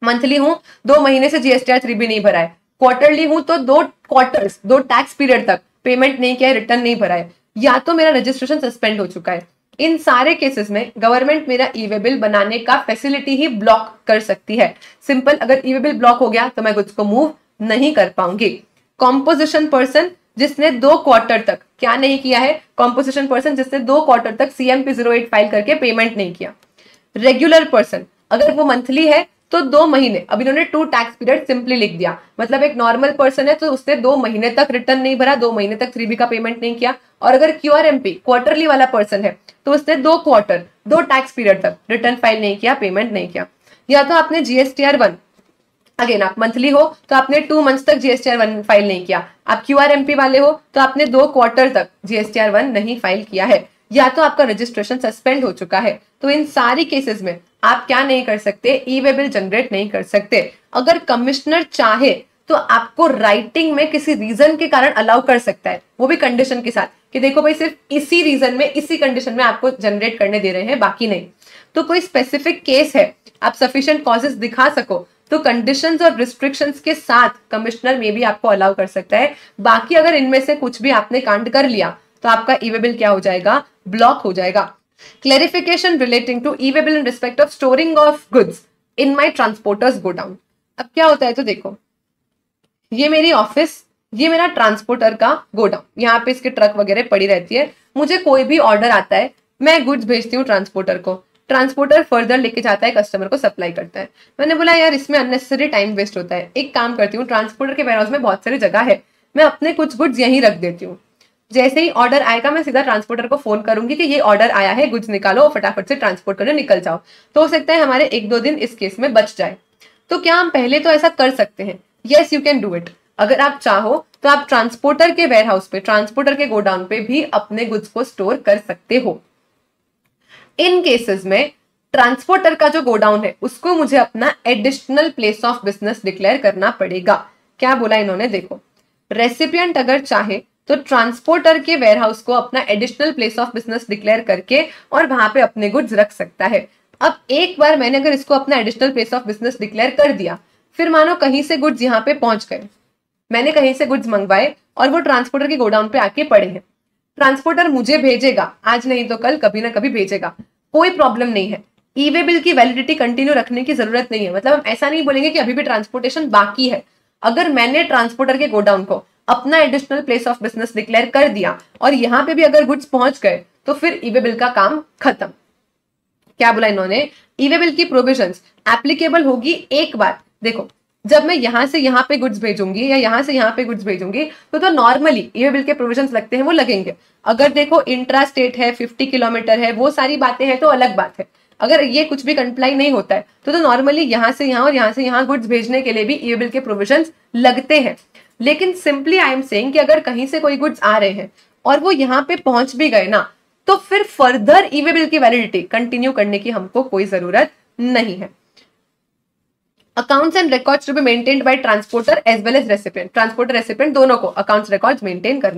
[SPEAKER 1] मंथली हूं 2 महीने से GSTR 3 भी नहीं भरा है, क्वार्टरली हूं तो 2 क्वार्टर्स 2 टैक्स पीरियड तक पेमेंट नहीं किया है, रिटर्न नहीं भरा है, या तो मेरा रजिस्ट्रेशन सस्पेंड हो चुका है। इन सारे केसेस में गवर्नमेंट मेरा ई वे बिल बनाने का फैसिलिटी ही ब्लॉक कर सकती है। सिंपल, अगर ई वे बिल ब्लॉक हो गया तो मैं कुछ को मूव नहीं कर पाऊंगी। कॉम्पोजिशन पर्सन जिसने 2 क्वार्टर तक क्या नहीं किया है, कॉम्पोजिशन पर्सन जिसने 2 क्वार्टर तक CMP 08 फाइल करके पेमेंट नहीं किया। रेगुलर पर्सन अगर वो मंथली है तो 2 महीने, अब इन्होंने 2 टैक्स पीरियड सिंपली लिख दिया, मतलब एक नॉर्मल पर्सन है तो उसने 2 महीने तक रिटर्न नहीं भरा, 2 महीने तक 3B का पेमेंट नहीं किया। और अगर QRMP क्वार्टरली वाला पर्सन है तो उसने 2 क्वार्टर 2 टैक्स पीरियड तक रिटर्न फाइल नहीं किया, पेमेंट नहीं किया। या तो आपने GSTR 1, अगेन आप मंथली हो तो आपने 2 मंथ्स तक GSTR 1 फाइल नहीं किया, आप QRMP वाले हो तो आपने 2 क्वार्टर तक GSTR 1 नहीं फाइल किया है, या तो आपका रजिस्ट्रेशन सस्पेंड हो चुका है। तो इन सारी केसेस में आप क्या नहीं कर सकते, ई वे बिल जनरेट नहीं कर सकते। अगर कमिश्नर चाहे तो आपको राइटिंग में किसी रीजन के कारण अलाउ कर सकता है, वो भी कंडीशन के साथ कि देखो भाई सिर्फ इसी रीजन में इसी कंडीशन में आपको जनरेट करने दे रहे हैं, बाकी नहीं। तो कोई स्पेसिफिक केस है, आप सफिशिएंट कॉजेस दिखा सको तो कंडीशंस और रिस्ट्रिक्शंस के साथ कमिश्नर में भी आपको अलाउ कर सकता है। बाकी अगर इनमें से कुछ भी आपने कांड कर लिया तो आपका ई वे बिल क्या हो जाएगा, ब्लॉक हो जाएगा। Clarification relating to e way bill in respect of storing of goods in my transporter's godown. अब क्या होता है तो देखो, ये मेरी ऑफिस, ये मेरा ट्रांसपोर्टर का गोडाउन, यहाँ पे इसके ट्रक वगैरह पड़ी रहती है। मुझे कोई भी ऑर्डर आता है, मैं गुड्स भेजती हूँ ट्रांसपोर्टर को, ट्रांसपोर्टर फर्दर लेके जाता है, कस्टमर को सप्लाई करता है। मैंने बोला यार इसमें अननेसेसरी टाइम वेस्ट होता है, एक काम करती हूँ, ट्रांसपोर्टर के वेयरहाउस में बहुत सारी जगह है, मैं अपने कुछ गुड्स यहीं रख देती हूँ, जैसे ही ऑर्डर आएगा मैं सीधा ट्रांसपोर्टर को फोन करूंगी कि ये ऑर्डर आया है, गुड्स निकालो, फटाफट से ट्रांसपोर्ट करने निकल जाओ। तो हो सकता है हमारे 1-2 दिन इस केस में बच जाए। तो क्या हम पहले तो ऐसा कर सकते हैं? Yes, you can do it. अगर आप चाहो तो आप ट्रांसपोर्टर के वेयरहाउस पे, ट्रांसपोर्टर के गोडाउन पे भी अपने गुड्स को स्टोर कर सकते हो। इन केसेस में ट्रांसपोर्टर का जो गोडाउन है उसको मुझे अपना additional place of business declare करना पड़ेगा। क्या बोला इन्होंने, देखो, रेसिपिएंट अगर चाहे तो ट्रांसपोर्टर के वेयरहाउस को अपना additional place of business declare करके और वहां पे अपने गुड्स रख सकता है। अब एक बार मैंने अगर इसको अपना additional place of business declare कर दिया, फिर मानो कहीं से गुड्स यहाँ पे पहुंच गए, मैंने कहीं से गुड्स मंगवाए और वो ट्रांसपोर्टर के गोडाउन पे आके पड़े हैं, ट्रांसपोर्टर मुझे भेजेगा, आज नहीं तो कल कभी ना कभी भेजेगा, कोई प्रॉब्लम नहीं है। ई वे बिल की वैलिडिटी कंटिन्यू रखने की जरूरत नहीं है, मतलब हम ऐसा नहीं बोलेंगे कि अभी भी ट्रांसपोर्टेशन बाकी है। अगर मैंने ट्रांसपोर्टर के गोडाउन को अपना additional place of business declare कर दिया और यहाँ पे भी अगर गुड्स पहुंच गए तो फिर ई वे बिल का काम खत्म। क्या बोला इन्होंने, ई वे बिल की प्रोविजंस एप्लीकेबल होगी एक बार। देखो, जब मैं यहां से यहाँ पे गुड्स भेजूंगी या यहाँ से यहाँ पे गुड्स भेजूंगी तो नॉर्मली ई वे बिल के प्रोविजंस लगते हैं, वो लगेंगे। अगर देखो इंट्रा स्टेट है, 50 किलोमीटर है, वो सारी बातें हैं तो अलग बात है। अगर ये कुछ भी कंप्लाई नहीं होता है तो नॉर्मली यहाँ से यहाँ और यहाँ से यहाँ गुड्स भेजने के लिए भी ई वे बिल के प्रोविजंस लगते हैं। लेकिन सिंपली आई एम सेइंग कि अगर कहीं से कोई गुड्स आ रहे हैं और वो यहाँ पे पहुंच भी गए ना, तो फिर फर्दर ई वे बिल की वैलिडिटी कंटिन्यू करने की हमको कोई जरूरत नहीं है। Accounts and records to be maintained by transporter as well as recipient, transporter recipient दोनों को अकाउंट्स रिकॉर्ड्स मेंटेन करने